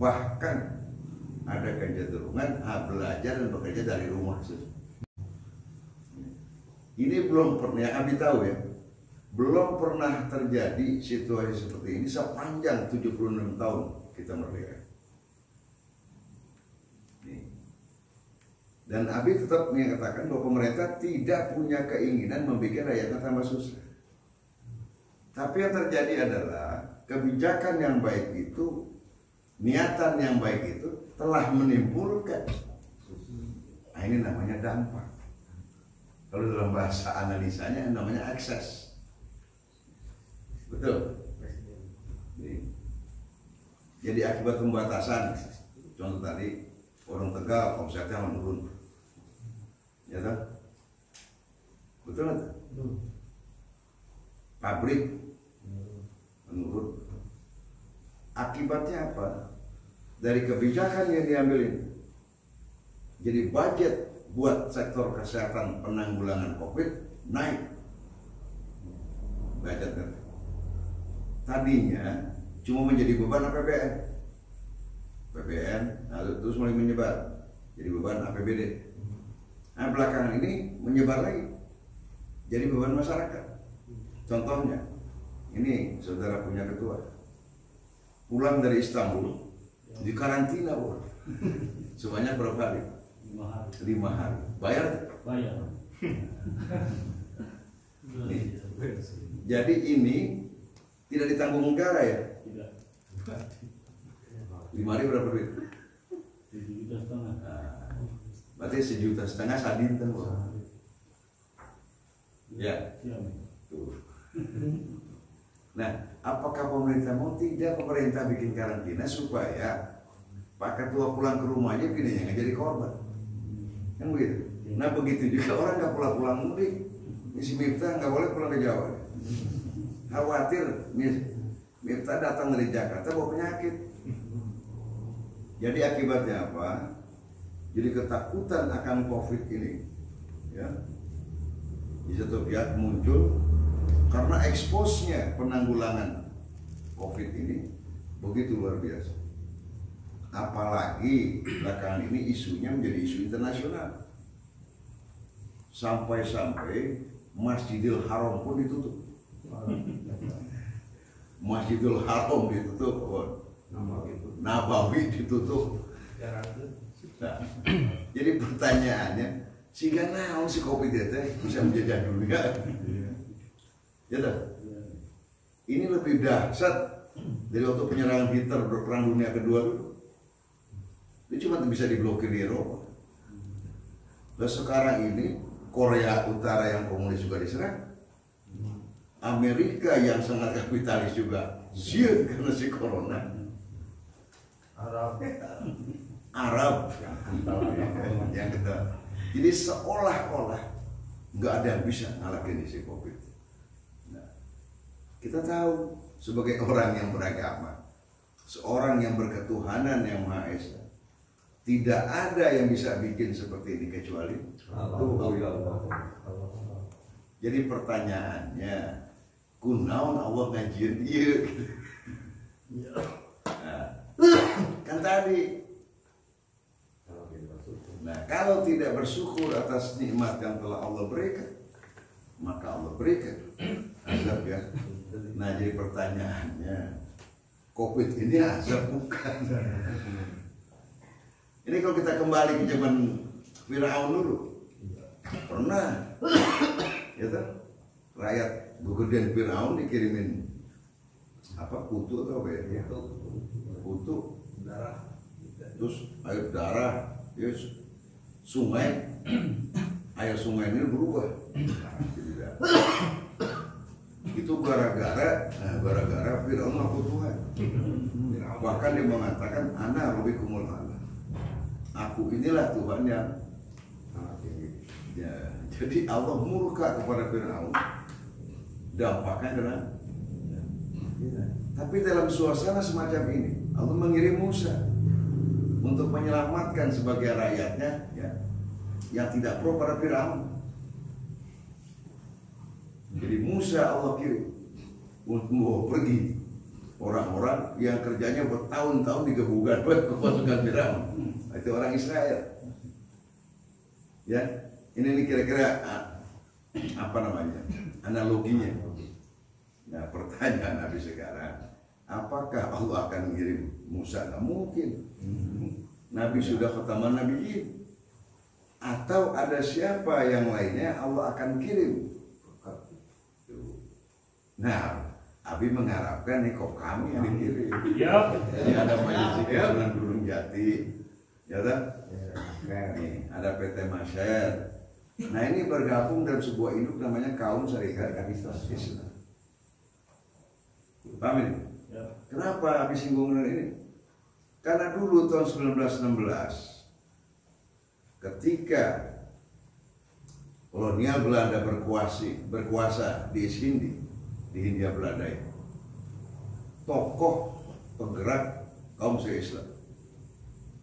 Bahkan ada kecenderungan belajar dan bekerja dari rumah. Ini belum pernah, yang Abi tahu ya, belum pernah terjadi situasi seperti ini sepanjang 76 tahun kita merdeka. Dan Abi tetap mengatakan bahwa pemerintah tidak punya keinginan membuat rakyatnya tambah susah. Tapi yang terjadi adalah kebijakan yang baik itu, niatan yang baik itu telah menimbulkan. Nah, ini namanya dampak. Kalau dalam bahasa analisanya namanya akses. Betul. Jadi akibat pembatasan, contoh tadi orang Tegal omsetnya menurun. Ya kan? Betul nggak? Pabrik menurun. Akibatnya apa? Dari kebijakan yang diambil ini, jadi budget buat sektor kesehatan penanggulangan COVID naik. Budgetnya tadinya cuma menjadi beban APBN, lalu terus mulai menyebar jadi beban APBD. Nah, belakangan ini menyebar lagi jadi beban masyarakat. Contohnya, ini saudara punya ketua pulang dari Istanbul di karantina sebanyak berapa hari? 5 hari. Bayar? Bayar. Jadi ini tidak ditanggung negara ya? Tidak. 5 hari berapa duit? 7,5 juta. Berarti 1,5 juta sadin kan? Ya. Tuh. Nah, apakah pemerintah mau? Tidak, pemerintah bikin karantina supaya Pak Ketua pulang ke rumahnya begini nggak jadi korban. Kan begitu. Nah, begitu juga orang nggak pulang mudik. Si Miftah nggak boleh pulang ke Jawa. Khawatir Miftah datang dari Jakarta bawa penyakit. Jadi akibatnya apa? Jadi ketakutan akan COVID ini, ya, di satu pihak muncul karena eksposnya penanggulangan COVID ini begitu luar biasa. Apalagi belakangan ini isunya menjadi isu internasional. Sampai-sampai Masjidil Haram pun ditutup. Masjidil Haram ditutup, Nabawi ditutup. Nah, jadi pertanyaannya, sehingga naon si COVID itu bisa menjajah dunia? Ya tak? Ini lebih dahsyat dari waktu penyerangan Hitler Perang Dunia Kedua dulu. Itu cuma bisa diblokir di Eropa. Dan sekarang ini Korea Utara yang komunis juga diserang. Amerika yang sangat kapitalis juga siap karena si corona. Arab yang kita. Jadi seolah-olah nggak ada yang bisa ngalahin si COVID. Nah, kita tahu sebagai orang yang beragama, seorang yang berketuhanan yang Maha Esa, tidak ada yang bisa bikin seperti ini kecuali Allah. Jadi pertanyaannya, kunaon Allah ngajian iya? Nah, kan tadi. Nah, kalau tidak bersyukur atas nikmat yang telah Allah berikan, maka Allah berikan azab ya. Nah, jadi pertanyaannya, COVID ini azab bukan? Ini kalau kita kembali ke zaman Firaun dulu, pernah, ya kan? Rakyat Gugurdian Firaun dikirimin apa kutu atau apa ya? Kutu, darah, terus air darah, yes. Sungai, air sungai ini berubah. Itu gara-gara Firaun ngaku Tuhan. Bahkan dia mengatakan, ana rabbikumul a'la. Aku inilah Tuhan yang ya. Jadi Allah murka kepada Firaun. Dampaknya kena. Tapi dalam suasana semacam ini, Allah mengirim Musa untuk menyelamatkan sebagai rakyatnya ya, yang tidak pro pada Firaun. Jadi Musa Allah kirim untuk membawa pergi orang-orang yang kerjanya bertahun-tahun digebukan oleh pasukan Firaun. Itu orang Israel. Ya, ini kira-kira apa namanya analoginya. Nah, pertanyaan Nabi sekarang, apakah Allah akan mengirim Musa? Nggak mungkin. Nabi sudah khataman nabiyyin. Atau ada siapa yang lainnya Allah akan kirim? Nah, Abi mengharapkan nih kok kami yang dikirim. Ya. Ini ada Majelis Sunan Gunung Jati, ya kan? Nih, ada PT Masyar. Nah, ini bergabung dalam sebuah induk namanya Kaum Syarikat Islam. Paham ini? Ya. Kenapa Abi singgung dengan ini? Karena dulu tahun 1916 ketika kolonial Belanda berkuasa di Hindi, di Hindia Belanda itu, tokoh penggerak kaum Islam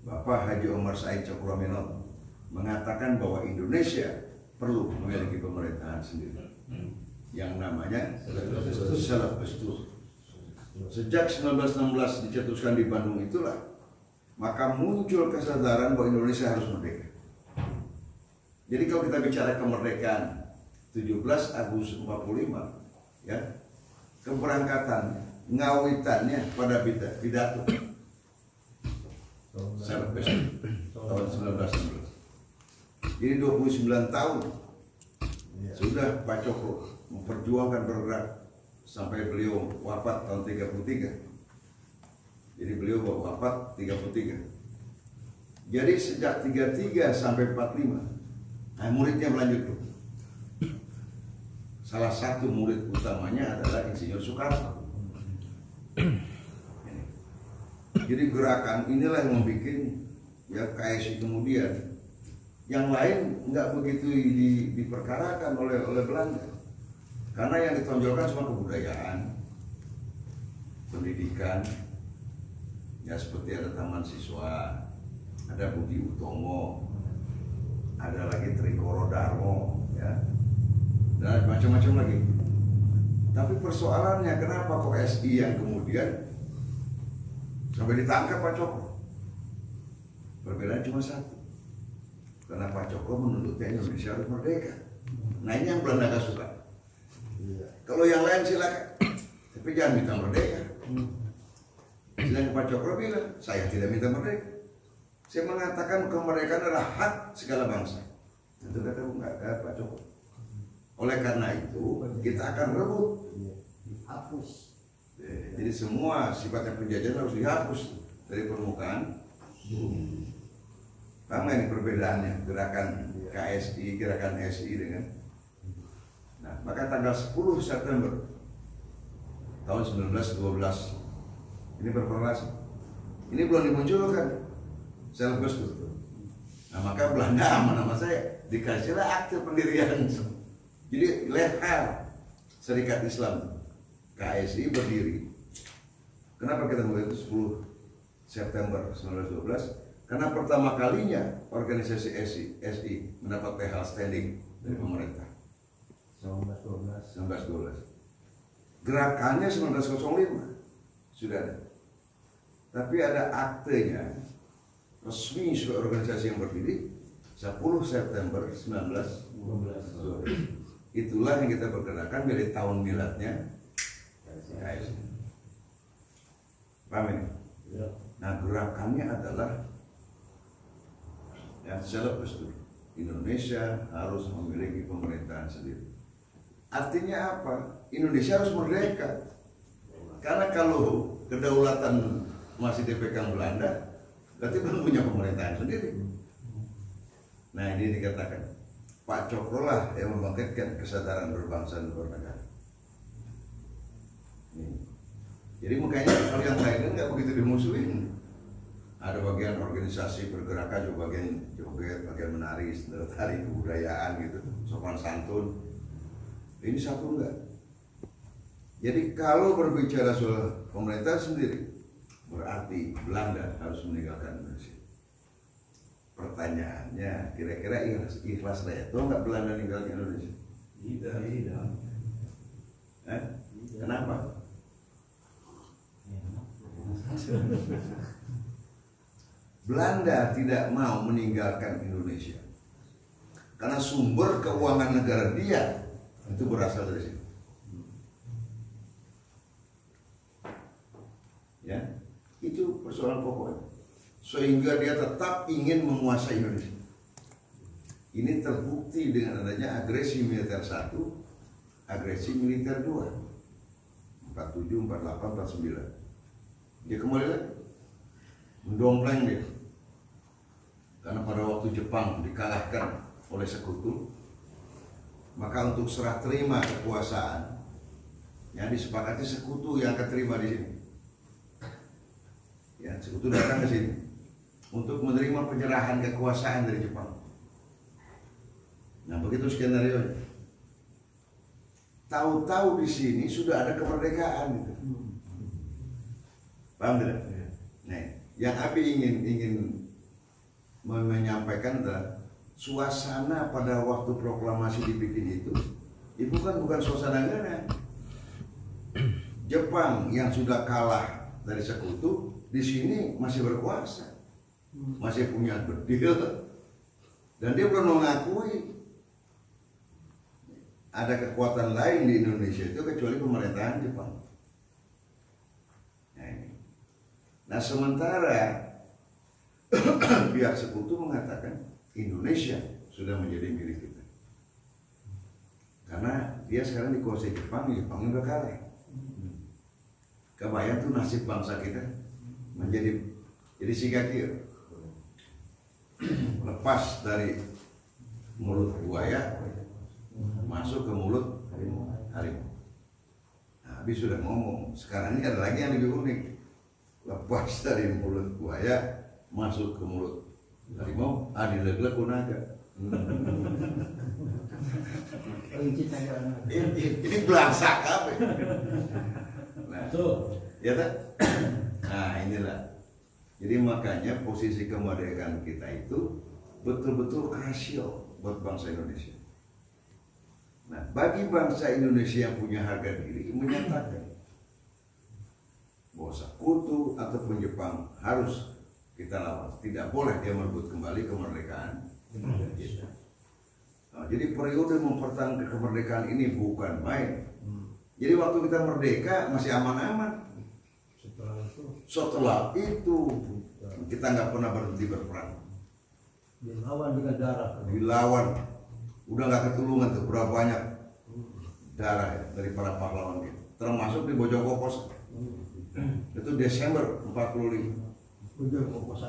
Bapak Haji Omar Said Cokroaminoto mengatakan bahwa Indonesia perlu memiliki pemerintahan sendiri yang namanya Salaf Bestur. Sejak 1916 dicetuskan di Bandung itulah, maka muncul kesadaran bahwa Indonesia harus merdeka. Jadi kalau kita bicara kemerdekaan 17 Agustus 45, ya, keberangkatan ngawitannya pada pidato Salaf Bestur tahun 1916. Jadi 29 tahun sudah Pak Cokro memperjuangkan bergerak sampai beliau wafat tahun 33. Jadi beliau wafat 33. Jadi sejak 33 sampai 45, nah muridnya melanjutkan. Salah satu murid utamanya adalah Insinyur Soekarno. Jadi gerakan inilah yang membuat ya KSI kemudian yang lain nggak begitu diperkarakan oleh Belanda, karena yang ditonjolkan cuma kebudayaan, pendidikan, ya seperti ada Taman Siswa, ada Budi Utomo, ada lagi Trikoro Darmo, ya, dan macam-macam lagi. Tapi persoalannya kenapa kok SI yang kemudian sampai ditangkap Pak Cokro? Perbedaan cuma satu, karena Pak Cokro menuntutnya Indonesia harus merdeka. Nah ini yang Belanda gak suka. Kalau yang lain silakan, tapi jangan minta merdeka. Dan Pak Cokro bilang, saya tidak minta merdeka. Saya mengatakan kemerdekaan adalah hak segala bangsa. Itu kata Pak Cokro. Oleh karena itu kita akan rebut. Hapus. Jadi semua sifatnya penjajahan harus dihapus dari permukaan bumi. Paham ini perbedaannya gerakan KSI, gerakan SI dengan. Nah, maka tanggal 10 September tahun 1912 ini berproklamasi. Ini belum dimunculkan Salaf Bestur. Nah, maka Belanda nama saya dikasihlah akte pendirian. Jadi leher Serikat Islam KSI berdiri. Kenapa kita mulai itu 10 September 1912? Karena pertama kalinya organisasi SI mendapat PH standing dari pemerintah. 1912. Gerakannya 1905 sudah ada. Tapi ada aktenya resmi sebagai organisasi yang berdiri 10 September 1912. Itulah yang kita perkirakan dari tahun miladnya KSI. Paham ini? Nah gerakannya adalah yang Salaf Bestur. Indonesia harus memiliki pemerintahan sendiri. Artinya apa? Indonesia harus merdeka. Karena kalau kedaulatan masih dipegang Belanda, berarti belum punya pemerintahan sendiri. Nah ini dikatakan Pak Cokro lah yang membangkitkan kesadaran berbangsa dan bernegara. Jadi makanya kalau yang lainnya nggak begitu dimusuhin. Ada bagian organisasi pergerakan, juga bagian joget, bagian menari, tari kebudayaan gitu, sopan santun. Ini satu enggak. Jadi kalau berbicara soal pemerintah sendiri, berarti Belanda harus meninggalkan Indonesia. Pertanyaannya, kira-kira ikhlas reto nggak Belanda ninggalkan Indonesia? Tidak. Kenapa? Belanda tidak mau meninggalkan Indonesia karena sumber keuangan negara dia itu berasal dari sini. Ya, itu persoalan pokoknya. Sehingga dia tetap ingin menguasai Indonesia. Ini terbukti dengan adanya agresi militer 1, agresi militer 2, 47, 48, 49. Dia kembali lagi mendompleng dia. Karena pada waktu Jepang dikalahkan oleh sekutu, maka untuk serah terima kekuasaan yang disepakati sekutu yang akan terima di sini. Ya, sekutu datang ke sini untuk menerima penyerahan kekuasaan dari Jepang. Nah, begitu skenario. Tahu-tahu di sini sudah ada kemerdekaan gitu. Paham tidak? Nah, yang Abi ingin menyampaikan adalah suasana pada waktu proklamasi dibikin itu bukan suasana negara. Jepang yang sudah kalah dari sekutu di sini masih berkuasa, masih punya berdil, dan dia belum mengakui ada kekuatan lain di Indonesia itu kecuali pemerintahan Jepang. Nah, sementara pihak sekutu mengatakan Indonesia sudah menjadi milik kita karena dia sekarang dikuasai Jepang udah kalah. Kebayang tuh nasib bangsa kita menjadi sigakir, lepas dari mulut buaya masuk ke mulut harimau. Nah, habis sudah ngomong. Sekarang ini ada lagi yang lebih unik, lepas dari mulut buaya masuk ke mulut harimau, adileglek kunaga. Ini belangsak apa? Nah, ya tak? Nah, inilah. Jadi makanya posisi kemerdekaan kita itu betul-betul krusial buat bangsa Indonesia. Nah, bagi bangsa Indonesia yang punya harga diri menyatakan bahwa sekutu ataupun Jepang harus kita lawan, tidak boleh dia merebut kembali kemerdekaan Indonesia. Nah, jadi periode mempertahankan kemerdekaan ini bukan main. Jadi waktu kita merdeka masih aman-aman. Setelah itu kita nggak pernah berhenti berperang. Dilawan dengan darah. Dilawan, udah nggak ketulungan tuh berapa banyak darah ya, dari para pahlawan kita, termasuk di Bojokokosan. Itu Desember 45.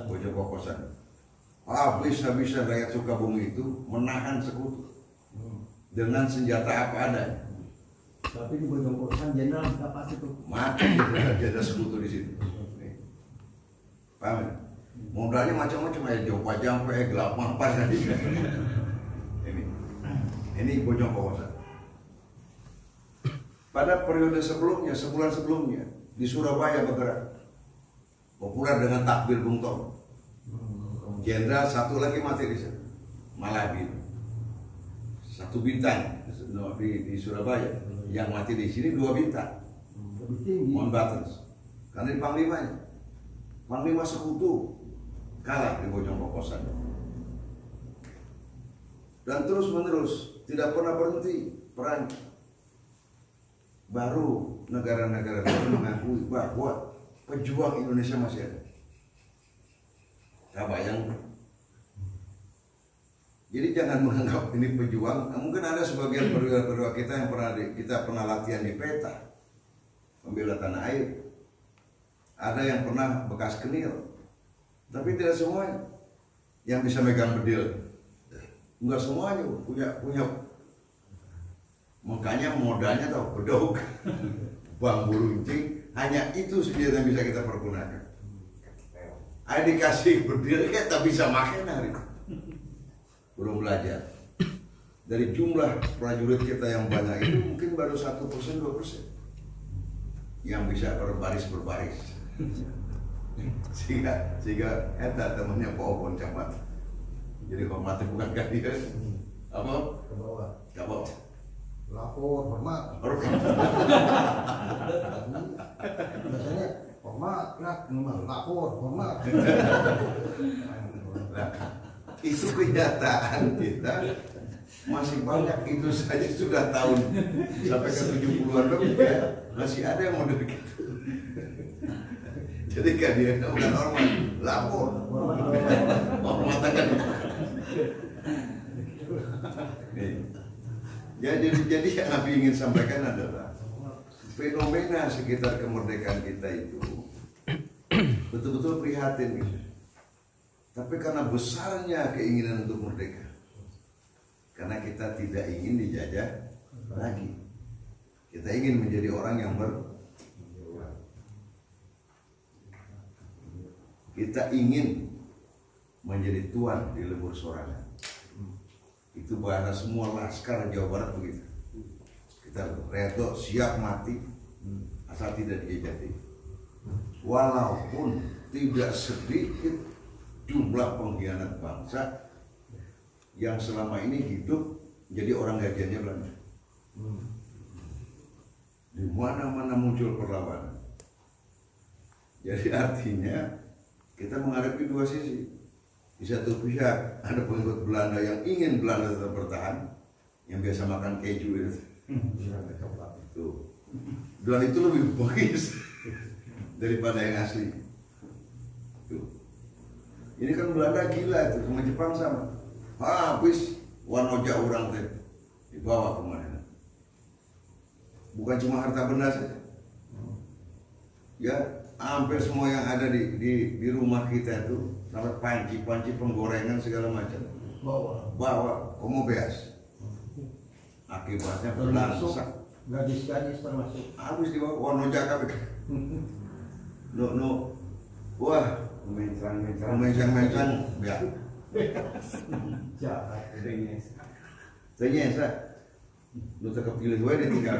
Bojokokosan. Habis-habisan rakyat Sukabumi itu menahan sekutu dengan senjata apa adanya. Tapi di Bojokokosan jenderal dapat itu Mati jenderal sekutu di situ. Paham ya? Modalnya macam-macam ya, Jawa Jampe, gelap mampar tadi. Ini Bojokokosan. Pada periode sebelumnya, sebulan sebelumnya di Surabaya bergerak, populer dengan takbir Bung Tomo. Jenderal satu lagi mati di sana, Malabi, 1 bintang di Surabaya. Yang mati di sini 2 bintang, Mountbatten, karena di Panglima sekutu kalah di Bojokokosan. Dan terus menerus tidak pernah berhenti perang. Baru negara-negara mengakui bahwa pejuang Indonesia masih ada. Bayang. Jadi jangan menganggap ini pejuang. Mungkin ada sebagian perwira kita yang pernah latihan di peta, membela tanah air. Ada yang pernah bekas kenil, tapi tidak semuanya yang bisa megang bedil. Enggak semuanya punya. Makanya modalnya tahu bedog, bambu runcing, hanya itu senjata yang bisa kita pergunakan. Ada dikasih bedil kita bisa makan hari. Belum belajar. Dari jumlah prajurit kita yang banyak itu mungkin baru 1%, 2% yang bisa berbaris. Sehingga eta temannya Pak Obon Camat. Jadi hormatnya bukan kan dia apa? Ke bawah. Lapor, hormat. Biasanya hormat, lapor, hormat. Nah, itu kenyataan kita masih banyak, itu saja sudah tahun sampai ke 70-an lebih ya, masih ada yang model gitu. Jadi kan dia bukan hormat, lapor. Hormat kan. Jadi yang Nabi ingin sampaikan adalah fenomena sekitar kemerdekaan kita itu betul-betul prihatin gitu. Tapi karena besarnya keinginan untuk merdeka, karena kita tidak ingin dijajah lagi, kita ingin menjadi orang yang kita ingin menjadi tuan di lembur sorangan. Itu bahasa semua laskar Jawa Barat begitu. Kita redo siap mati asal tidak dijajah. Walaupun tidak sedikit jumlah pengkhianat bangsa yang selama ini hidup jadi orang gajiannya Belanda. Di mana-mana muncul perlawanan. Jadi artinya kita menghadapi dua sisi. Di satu pihak ada pengikut Belanda yang ingin Belanda tetap bertahan, yang biasa makan keju itu. Dan itu lebih bagus daripada yang asli. Ini kan Belanda gila itu, sama Jepang sama. Habis wanoja orang teh dibawa kemana? Bukan cuma harta benda saja. Ya, hampir semua yang ada di rumah kita itu, sampai panci penggorengan segala macam. Bawa komobeas. Akibatnya berlangsung. Gadis-gadis termasuk. Habis dibawa wanoja kabeh. No. Wah, mencang-mencang ya. Jahat. Ternyata lu tak kepilih gue ditinggal.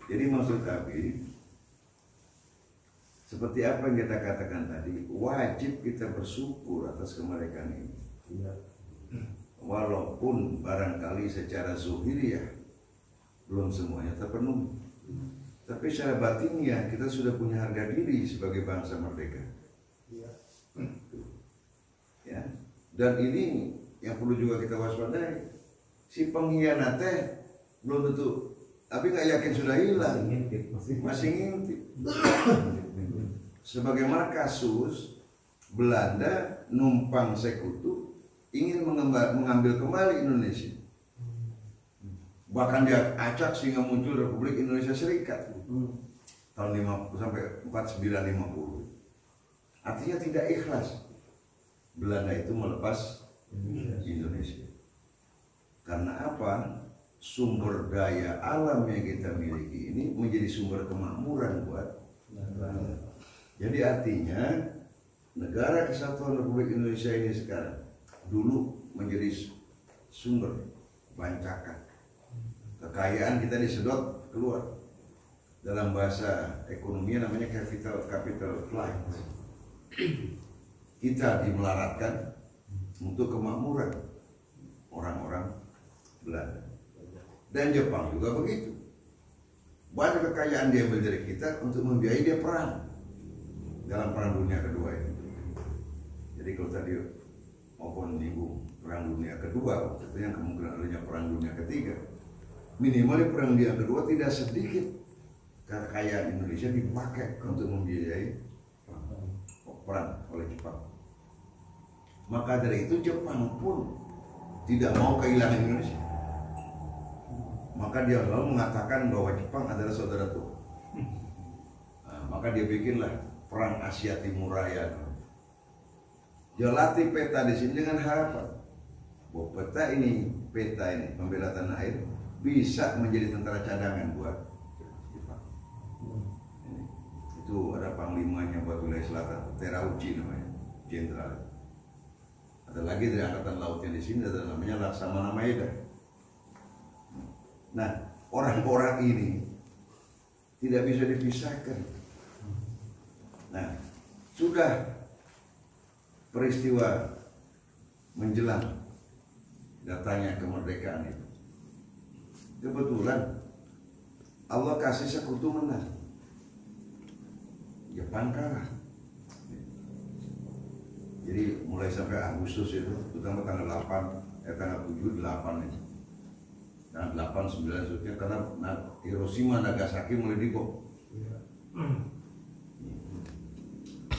Jadi maksud kami seperti apa yang kita katakan tadi, wajib kita bersyukur atas kemerdekaan ini. Walaupun barangkali secara zuhiriyah belum semuanya terpenuhi, tapi secara batinnya kita sudah punya harga diri sebagai bangsa merdeka. Ya. Dan ini yang perlu juga kita waspadai. Si pengkhianatnya belum tentu, tapi nggak yakin sudah hilang, masih ngintip. Sebagaimana kasus Belanda numpang sekutu ingin mengambil kembali Indonesia. Bahkan dia acak sehingga muncul Republik Indonesia Serikat tahun 50 sampai 4950. Artinya tidak ikhlas Belanda itu melepas Indonesia. Karena apa? Sumber daya alam yang kita miliki ini menjadi sumber kemakmuran buat Belanda. Jadi artinya negara kesatuan Republik Indonesia ini sekarang dulu menjadi sumber bancakan. Kekayaan kita disedot keluar. Dalam bahasa ekonomi namanya capital flight. Kita dimelaratkan untuk kemakmuran orang-orang Belanda. Dan Jepang juga begitu. Banyak kekayaan dia ambil dari kita untuk membiayai dia perang dalam perang dunia kedua ini. Jadi kalau tadi maupun nyinggung perang dunia kedua, waktu itu yang kemungkinan adanya perang dunia ketiga, minimal di perang dunia kedua tidak sedikit kekayaan Indonesia dipakai untuk membiayai perang oleh Jepang. Maka dari itu Jepang pun tidak mau kehilangan Indonesia. Maka dia selalu mengatakan bahwa Jepang adalah saudara Tuhan. Nah, maka dia bikinlah perang Asia Timur Raya. Dia latih peta di sini dengan harapan bahwa peta ini pembela tanah air bisa menjadi tentara cadangan buat Jepang. Itu ada panglimanya buat wilayah selatan, Terauchi namanya, jenderal. Ada lagi dari angkatan lautnya di sini, ada namanya Laksamana Maeda. Nah, orang-orang ini tidak bisa dipisahkan. Nah, sudah peristiwa menjelang datangnya kemerdekaan itu. Kebetulan Allah kasih sekutu menang, Jepang kalah. Jadi mulai sampai Agustus itu, terutama tanggal 7, 8 itu. Tanggal 8, 9 sudah karena Hiroshima, Nagasaki mulai dibom.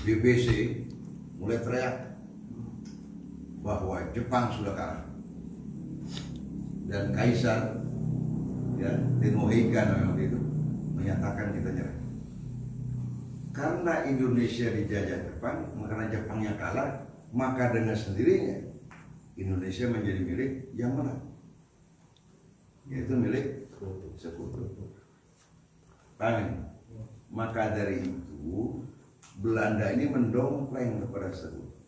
BBC mulai teriak bahwa Jepang sudah kalah. Dan Kaisar ya, Tenoheiga waktu itu menyatakan kita nyerah. Karena Indonesia dijajah Jepang, karena Jepang yang kalah, maka dengan sendirinya Indonesia menjadi milik yang menang, yaitu milik sekutu. Paham? Maka dari itu Belanda ini mendongkleng kepada sekutu,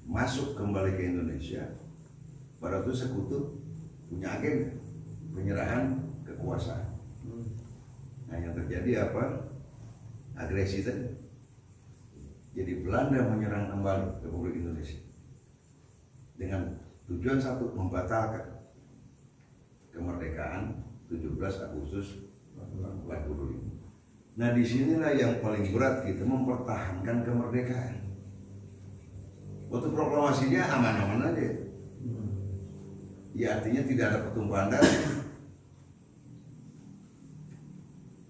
masuk kembali ke Indonesia. Pada itu sekutu punya agenda penyerahan kekuasaan. Nah, yang terjadi apa? Agresi tadi. Jadi Belanda menyerang kembali Republik Indonesia dengan tujuan satu, membatalkan kemerdekaan 17 Agustus 45. Nah, disinilah yang paling berat kita mempertahankan kemerdekaan. Waktu proklamasinya aman-aman aja. Ya artinya tidak ada pertumpahan darah.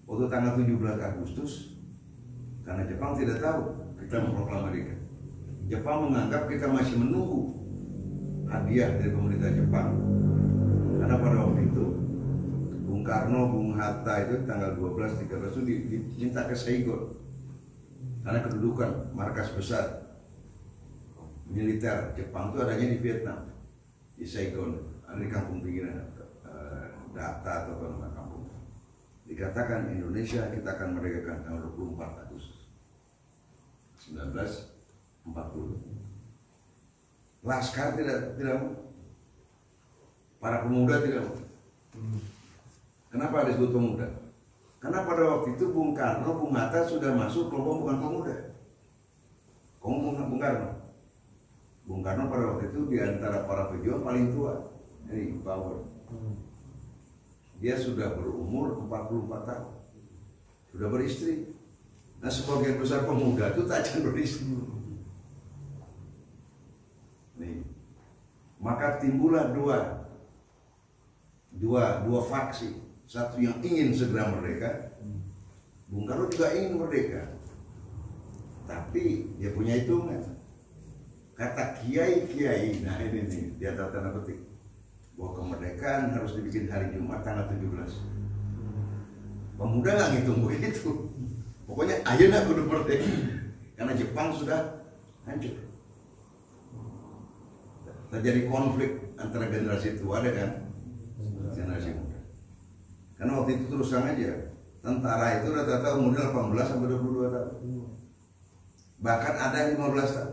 Waktu tanggal 17 Agustus, karena Jepang tidak tahu kita memproklamasikan, Jepang menganggap kita masih menunggu hadiah dari pemerintah Jepang. Karena pada waktu itu Bung Karno, Bung Hatta itu tanggal 12-13 itu diminta ke Saigon karena kedudukan markas besar militer Jepang itu adanya di Vietnam, di Saigon, ada di kampung pinggiran Data atau nama kampung. Dikatakan Indonesia kita akan merdekakan tanggal 24 Agustus 1940. Laskar tidak mau, para pemuda tidak mau. Kenapa disebut pemuda? Karena pada waktu itu Bung Karno, Bung Hatta sudah masuk kelompok bukan pemuda. Bung Karno. Bung Karno pada waktu itu di antara para pejuang paling tua. Ini power. Dia sudah berumur 44 tahun. Sudah beristri. Nah, sebagian besar pemuda itu tak akan beristri. Nih. Maka timbullah dua faksi. Satu yang ingin segera merdeka. Bung Karno juga ingin merdeka. Tapi dia punya hitungan. Kata kiai-kiai, nah ini nih, di atas tanda petik, bahwa kemerdekaan harus dibikin hari Jumat tanggal 17. Pemuda nggak ngitung begitu. Pokoknya ayo nak kudu merdeka. Karena Jepang sudah hancur. Terjadi konflik antara generasi tua dengan generasi muda. Karena waktu itu terus terang aja, tentara itu rata-rata umurnya 18 sampai 22 tahun. Bahkan ada yang 15 tahun.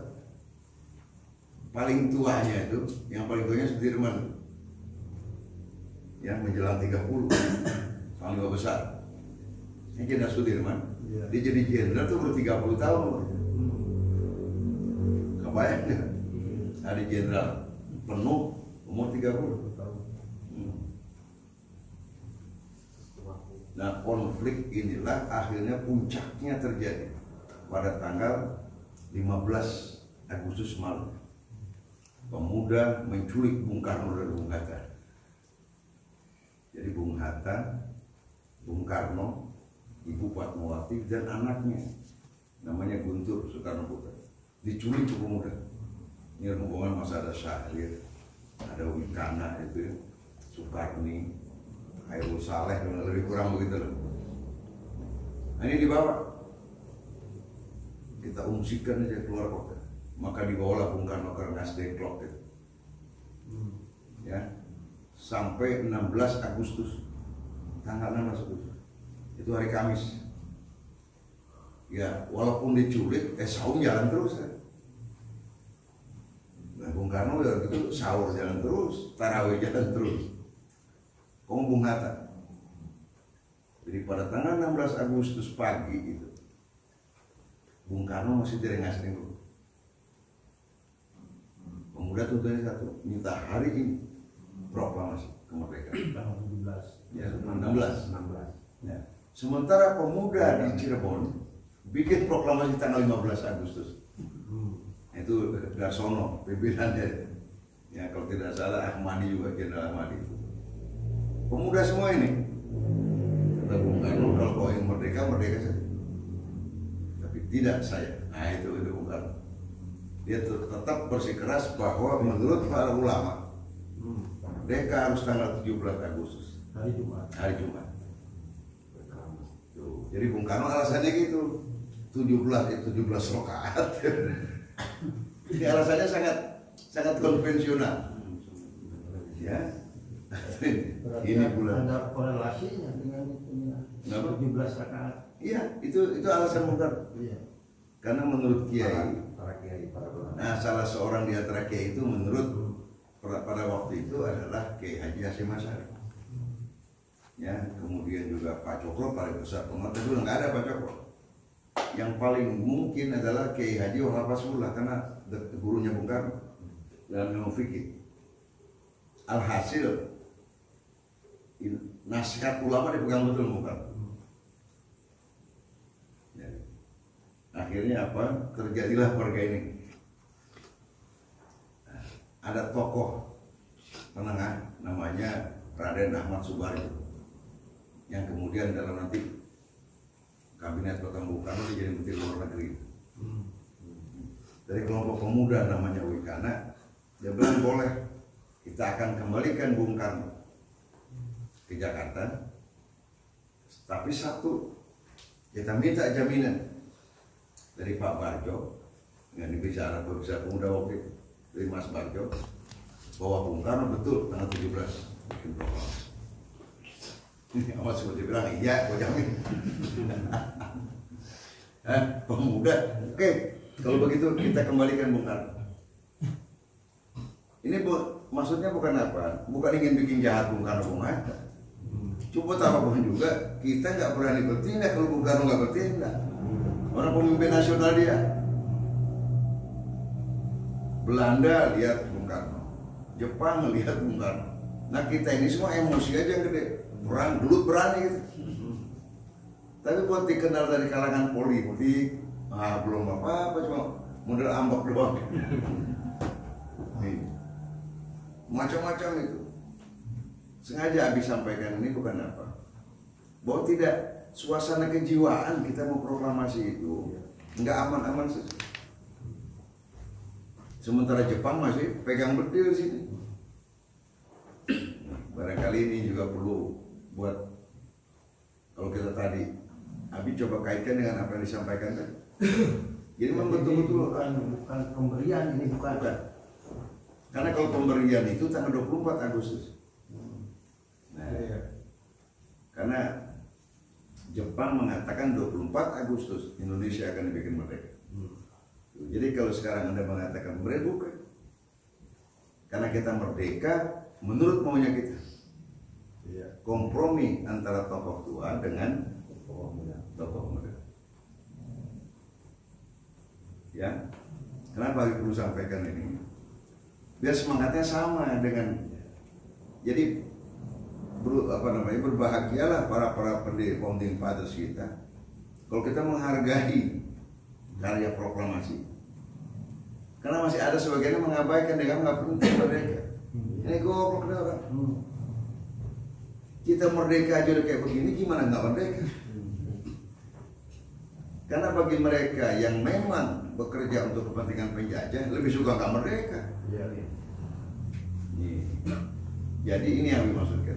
Paling tuanya itu, yang paling tuanya Sudirman, yang menjelang 30, panglima besar. Ini Jenderal Sudirman, dia jadi jenderal tuh baru 30 tahun. Kebayang nggak? Ada jenderal penuh umur 30 tahun. Nah, konflik inilah akhirnya puncaknya terjadi pada tanggal 15 Agustus malam. Pemuda menculik Bung Karno dan Bung Hatta. Jadi Bung Hatta, Bung Karno, Ibu Fatmawati dan anaknya namanya Guntur Soekarno Putra diculik ke pemuda. Ini rombongan masa ada Syahrir, ada Wikana itu, Soekarni, Hairul Saleh, lebih kurang begitu loh. Nah, ini dibawa, kita ungsikan aja keluar kota. Maka dibawalah Bung Karno ke Rengas Dengklok itu. Ya, sampai 16 Agustus, tanggal 16 Agustus, itu hari Kamis. Ya, walaupun diculik, sahur jalan terus kan. Nah, Bung Karno ya gitu, sahur jalan terus, tarawih jalan terus. Bung Hatta. Jadi pada tanggal 16 Agustus pagi itu, Bung Karno masih di Rengas Dengklok. pemuda tuntutannya satu, minta hari ini proklamasi kemerdekaan. Tanggal 17. Ya, 16. 16. Ya. Sementara pemuda di Cirebon bikin proklamasi tanggal 15 Agustus. Itu Darsono pimpinannya. Ya, kalau tidak salah Ahmadi juga, Jenderal Ahmadi. Pemuda semua ini. Kata Bung Karno, kalau kau ingin merdeka, merdeka saja. Tapi tidak saya. Nah itu Bung Karno. Dia tetap bersikeras bahwa menurut para ulama, merdeka harus tanggal 17 Agustus. Hari Jumat. Hari Jumat. Tuh. Jadi Bung Karno alasannya gitu. 17 rakaat. Ini alasannya sangat konvensional. Ya. Ini bulan. Ada korelasinya dengan itu. 17 rakaat. Iya, itu alasan Bung Karno. Iya. Karena menurut Kiai, Para kiai, para ulama. nah salah seorang di antara Kiai itu menurut pada waktu itu adalah Kiai Haji Hasyim Asy'ari. Ya, kemudian juga Pak Cokro paling besar pengamat dulu nggak ada Pak Cokro. Yang paling mungkin adalah Kiai Haji Wahab Pasmullah karena gurunya Bung Karno dalam ilmu fikih. Alhasil nasihat ulama dipegang betul Bung Karno. Ya. Akhirnya apa? Terjadilah perga ini. Nah, ada tokoh menengah namanya Raden Ahmad Subarjo yang kemudian dalam nanti kabinet pertama Bung Karno jadi menteri luar negeri. Dari kelompok pemuda namanya Wikana, dia bilang boleh kita akan kembalikan Bung Karno ke Jakarta, tapi satu kita minta jaminan dari Pak Barjo yang dibicara pemuda waktu itu dari Mas Barjo bahwa Bung Karno betul tanggal 17 bikin proklamasi. Amat seperti bilang iya, gue jamin. Pemuda, oke. Kalau begitu kita kembalikan Bung Karno. Ini maksudnya bukan apa? Bukan ingin bikin jahat Bung Karno, Bung Hatta. Coba apapun juga kita nggak berani bertindak kalau Bung Karno nggak bertindak. Orang pemimpin nasional dia. Belanda lihat Bung Karno, Jepang lihat Bung Karno. Nah kita ini semua emosi aja yang gede. Perang dulu berani gitu. Tapi buat dikenal dari kalangan politik, belum apa-apa, cuma model ambak doang. Macam-macam itu. Sengaja Abi sampaikan ini bukan apa. Bahwa tidak suasana kejiwaan kita mau proklamasi itu nggak aman-aman saja. Sementara Jepang masih pegang betul sini. Barangkali ini juga perlu buat kalau kita tadi Abi coba kaitkan dengan apa yang disampaikan tadi. Jadi memang betul-betul bukan pemberian ini bukan. Karena kalau pemberian itu tanggal 24 Agustus. Nah, karena Jepang mengatakan 24 Agustus Indonesia akan dibikin merdeka. Jadi kalau sekarang Anda mengatakan bukan. Karena kita merdeka menurut maunya kita. Kompromi antara tokoh tua dengan tokoh muda. Ya, kenapa perlu sampaikan ini? Biar semangatnya sama dengan. Jadi berbahagialah para founding fathers kita. Kalau kita menghargai karya proklamasi. Karena masih ada sebagiannya mengabaikan dengan nggak penting merdeka. Ini goblok deh orang. Kita merdeka aja udah kayak begini, gimana nggak merdeka? Karena bagi mereka yang memang bekerja untuk kepentingan penjajah lebih suka nggak merdeka. Jadi ini yang dimaksudkan.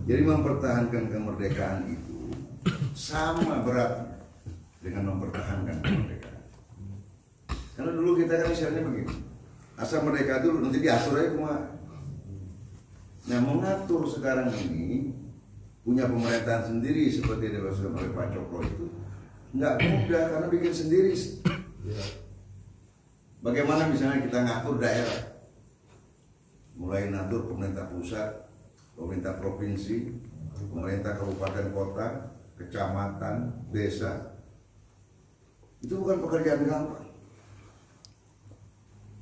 Jadi mempertahankan kemerdekaan itu sama beratnya dengan mempertahankan kemerdekaan. Karena dulu kita kan misalnya begini, asal merdeka dulu nanti diatur aja kemana. Nah mengatur sekarang ini punya pemerintahan sendiri seperti yang dimaksudkan oleh Pak Cokro itu nggak mudah karena bikin sendiri. Bagaimana misalnya kita ngatur daerah, mulai ngatur pemerintah pusat, pemerintah provinsi, pemerintah kabupaten kota, kecamatan, desa, itu bukan pekerjaan gampang.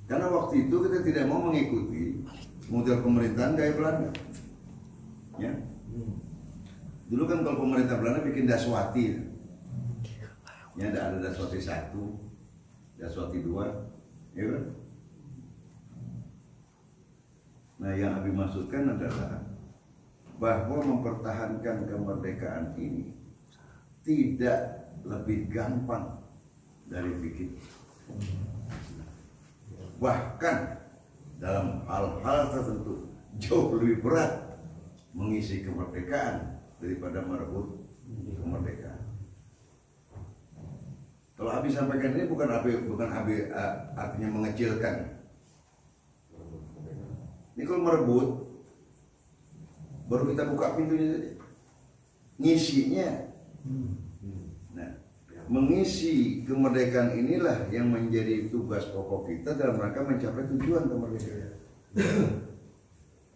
Karena waktu waktu itu kita tidak mau mengikuti model pemerintahan gaya Belanda. Ya. Dulu kan kalau pemerintah Belanda bikin Daswati, ya ada Daswati 1, Daswati 2, ya kan? Nah, yang Abi maksudkan adalah bahwa mempertahankan kemerdekaan ini tidak lebih gampang dari bikin. Bahkan dalam hal-hal tertentu jauh lebih berat mengisi kemerdekaan daripada merebut kemerdekaan. Kalau Abi sampaikan ini bukan Abi artinya mengecilkan. Ini kalau merebut baru kita buka pintunya saja, ngisinya. Nah, mengisi kemerdekaan inilah yang menjadi tugas pokok kita dalam rangka mencapai tujuan kemerdekaan.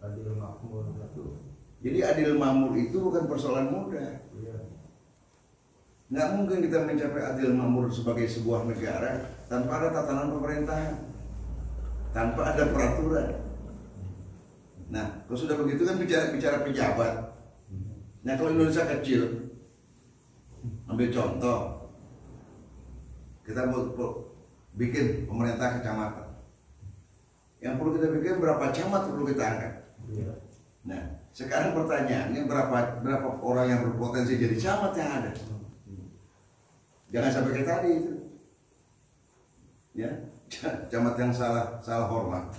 Adil makmur. Jadi adil makmur itu bukan persoalan mudah. Nggak mungkin kita mencapai adil makmur sebagai sebuah negara tanpa ada tatanan pemerintahan, tanpa ada peraturan. Nah, kalau sudah begitu kan bicara pejabat. Nah, kalau Indonesia kecil, ambil contoh, kita mau bikin pemerintah kecamatan. Yang perlu kita bikin berapa camat perlu kita angkat. Nah, sekarang pertanyaannya berapa orang yang berpotensi jadi camat yang ada? Jangan sampai kayak tadi itu, ya, camat yang salah hormat.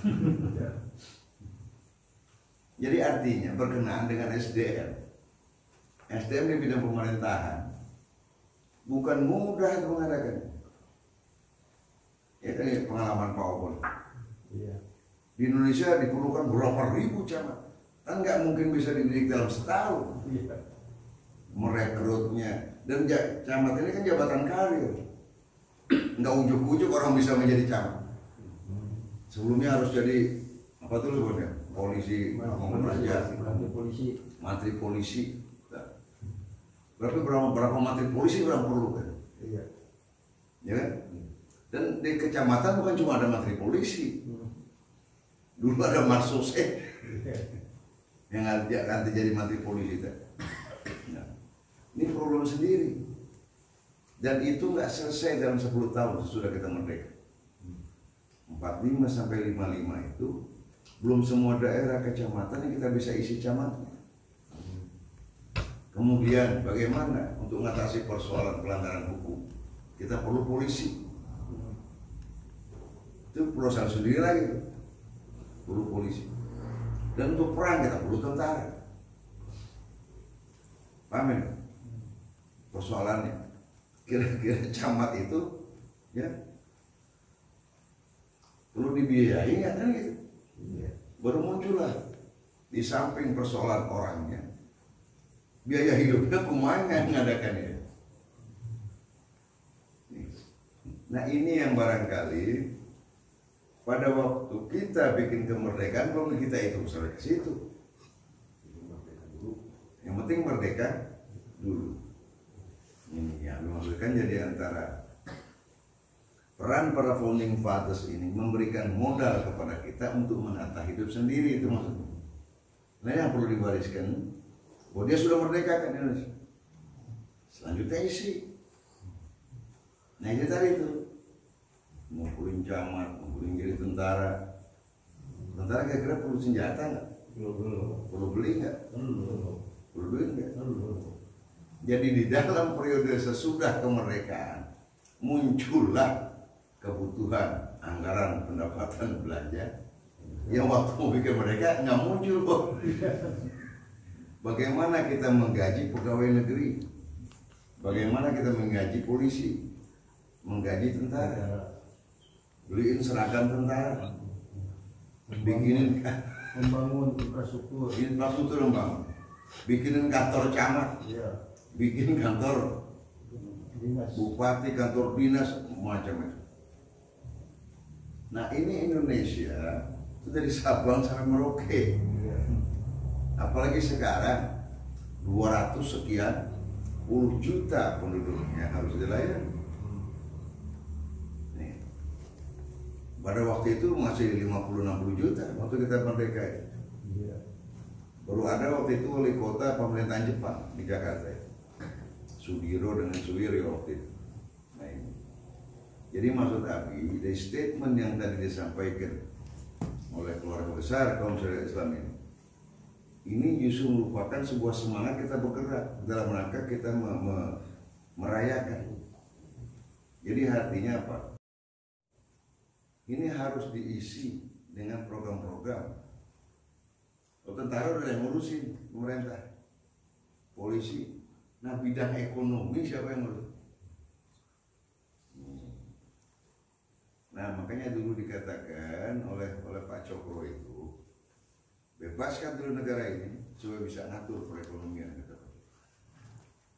Jadi artinya berkenaan dengan SDM di bidang pemerintahan bukan mudah itu mengadakan. Ya kan pengalaman Pak Obon. Di Indonesia diperlukan berapa ribu camat, kan nggak mungkin bisa dididik dalam setahun. Merekrutnya, dan camat ini kan jabatan karir, nggak ujuk-ujuk orang bisa menjadi camat. Sebelumnya harus jadi apa tuh sebutnya? Polisi, mantri polisi. Berapa mantri polisi orang perlu kan? Iya. Ya kan? Dan di kecamatan bukan cuma ada mantri polisi. Dulu ada marsose yang nanti jadi mantri polisi. Nah, ini problem sendiri. Dan itu nggak selesai dalam 10 tahun sesudah kita merdeka. 45 sampai 55 itu belum semua daerah kecamatan yang kita bisa isi camatnya. Kemudian bagaimana untuk mengatasi persoalan pelanggaran hukum? Kita perlu polisi. Itu perusahaan sendiri lagi. Perlu polisi. Dan untuk perang kita perlu tentara. Paham ya? Persoalannya. Kira-kira camat itu ya perlu dibiayai nggak kan gitu? Baru muncullah di samping persoalan orangnya, biaya hidupnya kemana ngadakannya. Nah ini yang barangkali pada waktu kita bikin kemerdekaan belum kita hitung sampai ke situ. Yang penting merdeka dulu. Ini yang dimaksudkan jadi antara peran para founding fathers ini memberikan modal kepada kita untuk menata hidup sendiri, itu maksudnya. Nah yang perlu diwariskan bahwa dia sudah merdeka kan Indonesia. Selanjutnya isi. Nah ini tadi itu ngumpulin camat, ngumpulin jadi tentara. Tentara kira-kira perlu senjata nggak? Perlu beli nggak? Perlu duit nggak? Jadi di dalam periode sesudah kemerdekaan muncullah kebutuhan anggaran pendapatan belanja yang waktu mau bikin mereka nggak muncul kok. Bagaimana kita menggaji pegawai negeri, bagaimana kita menggaji polisi, menggaji tentara, beliin seragam tentara, bikinin Membangun infrastruktur, membangun, bikinin kantor camat, bikin kantor bupati, kantor dinas, macam-macam. Nah ini Indonesia itu dari Sabang sampai Merauke. Apalagi sekarang 200 sekian puluh juta penduduknya harus dilayani. Nih, Pada waktu itu masih 50-60 juta waktu kita merdeka. Baru ada waktu itu wali kota pemerintahan Jepang di Jakarta, Sugiro dengan Suwiryo waktu itu. Nah ini. Jadi maksud Abi dari statement yang tadi disampaikan oleh keluarga besar kaum syariah Islam ini justru merupakan sebuah semangat kita bergerak dalam rangka kita merayakan. Jadi artinya apa? Ini harus diisi dengan program-program. Kalau tentara udah yang ngurusin, pemerintah, polisi. Nah bidang ekonomi siapa yang ngurus? Nah makanya dulu dikatakan oleh Pak Cokro itu, bebaskan dulu negara ini supaya bisa ngatur perekonomian.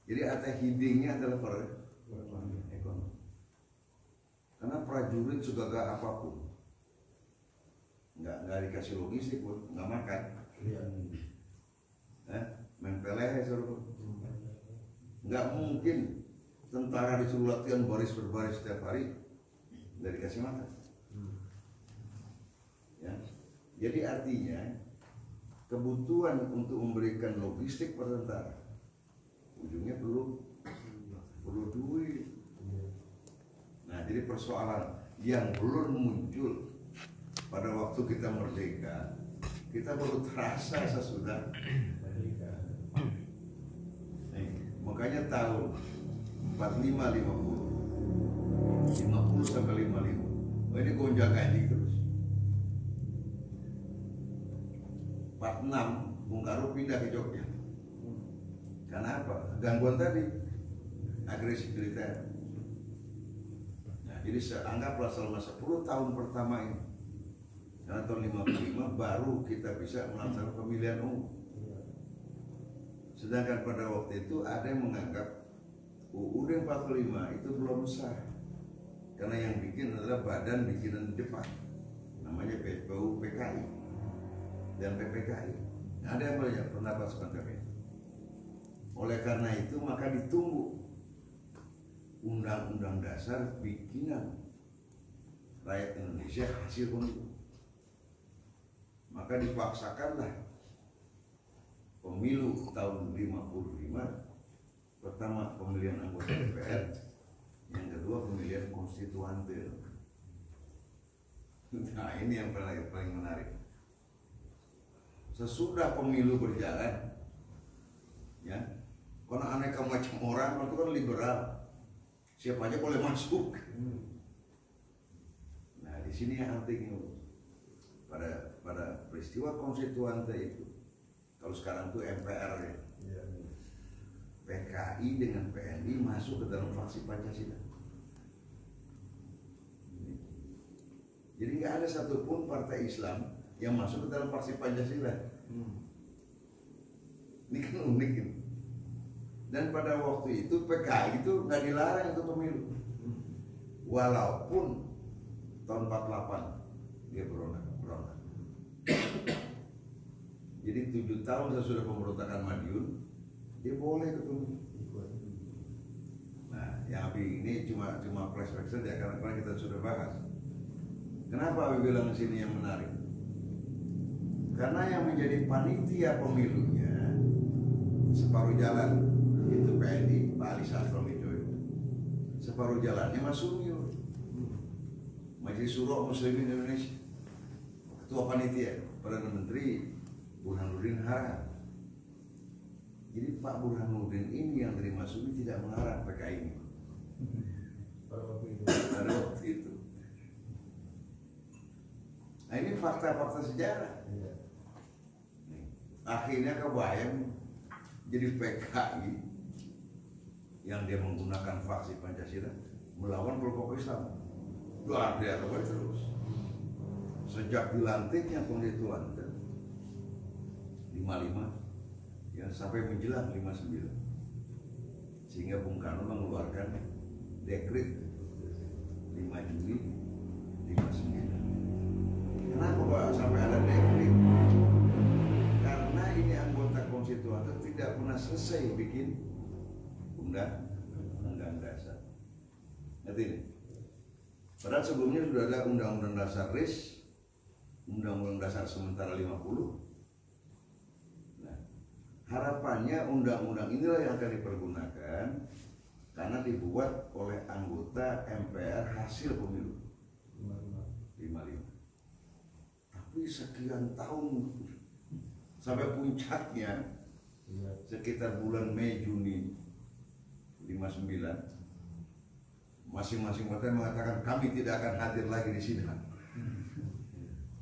Jadi arti hidingnya adalah ekonomi. Karena prajurit segagah apapun, nggak dikasih logistik pun, nggak makan. Main peleh suruh. Nggak mungkin tentara disuruh latihan baris berbaris setiap hari, nggak dikasih makan. Ya. Jadi artinya kebutuhan untuk memberikan logistik pada tentara ujungnya perlu duit. Nah jadi persoalan yang belum muncul pada waktu kita merdeka, kita baru terasa sesudah merdeka. Makanya tahun 50 sampai 55, ini gonjang ganjing terus. 46 Bung Karno pindah ke Jogja. Karena apa? Gangguan tadi, agresi militer. Jadi anggaplah selama 10 tahun pertama ini, karena tahun 55 baru kita bisa melaksanakan pemilihan umum. Sedangkan pada waktu itu ada yang menganggap UUD 45 itu belum sah, karena yang bikin adalah badan bikinan Jepang, namanya PPU PKI dan PPKI. Ada yang banyak pendapat semacam itu. Oleh karena itu maka ditunggu Undang-Undang Dasar bikinan rakyat Indonesia hasil pemilu. Maka dipaksakanlah pemilu tahun 55, pertama pemilihan anggota DPR, yang kedua pemilihan konstituante. Nah ini yang paling menarik. Sesudah pemilu berjalan, ya, karena aneka macam orang itu kan liberal. Siapa aja boleh masuk. Nah di sini yang penting pada peristiwa konstituante itu, kalau sekarang itu MPR ya, PKI dengan PNI masuk ke dalam faksi Pancasila. Jadi nggak ada satupun partai Islam yang masuk ke dalam faksi Pancasila. Ini kan unik ini. Dan pada waktu itu PKI itu nggak dilarang untuk pemilu, walaupun tahun 48 dia berontak. Jadi 7 tahun sesudah pemberontakan Madiun dia boleh ke pemilu. Nah, yang ini cuma flashback saja karena kita sudah bahas. Kenapa Abi bilang sini yang menarik? Karena yang menjadi panitia pemilunya separuh jalan itu PNI Pak Ali Sastro Wijoyo, separuh jalannya Mas Sumio, Majelis Syuro Muslimin Indonesia, ketua panitia Perdana Menteri Burhanuddin Harahap. Jadi Pak Burhanuddin ini yang terima Sumi tidak mengarah PKI ini pada waktu itu. Nah ini fakta-fakta sejarah. Akhirnya kebayang jadi PKI yang dia menggunakan faksi Pancasila melawan kelompok Islam. Luar biasa terus. Sejak dilantiknya konstituante 55 ya sampai menjelang 59, sehingga Bung Karno mengeluarkan dekret 5 Juli 59. Kenapa Pak sampai ada dekret? Karena ini anggota konstituante tidak pernah selesai bikin undang-undang dasar. Ngerti ini? Padahal sebelumnya sudah ada Undang-Undang Dasar RIS, Undang-Undang Dasar sementara 50. Nah, harapannya undang-undang inilah yang akan dipergunakan karena dibuat oleh anggota MPR hasil pemilu 55. Tapi sekian tahun sampai puncaknya sekitar bulan Mei Juni 59, masing-masing partai mengatakan kami tidak akan hadir lagi di sidang,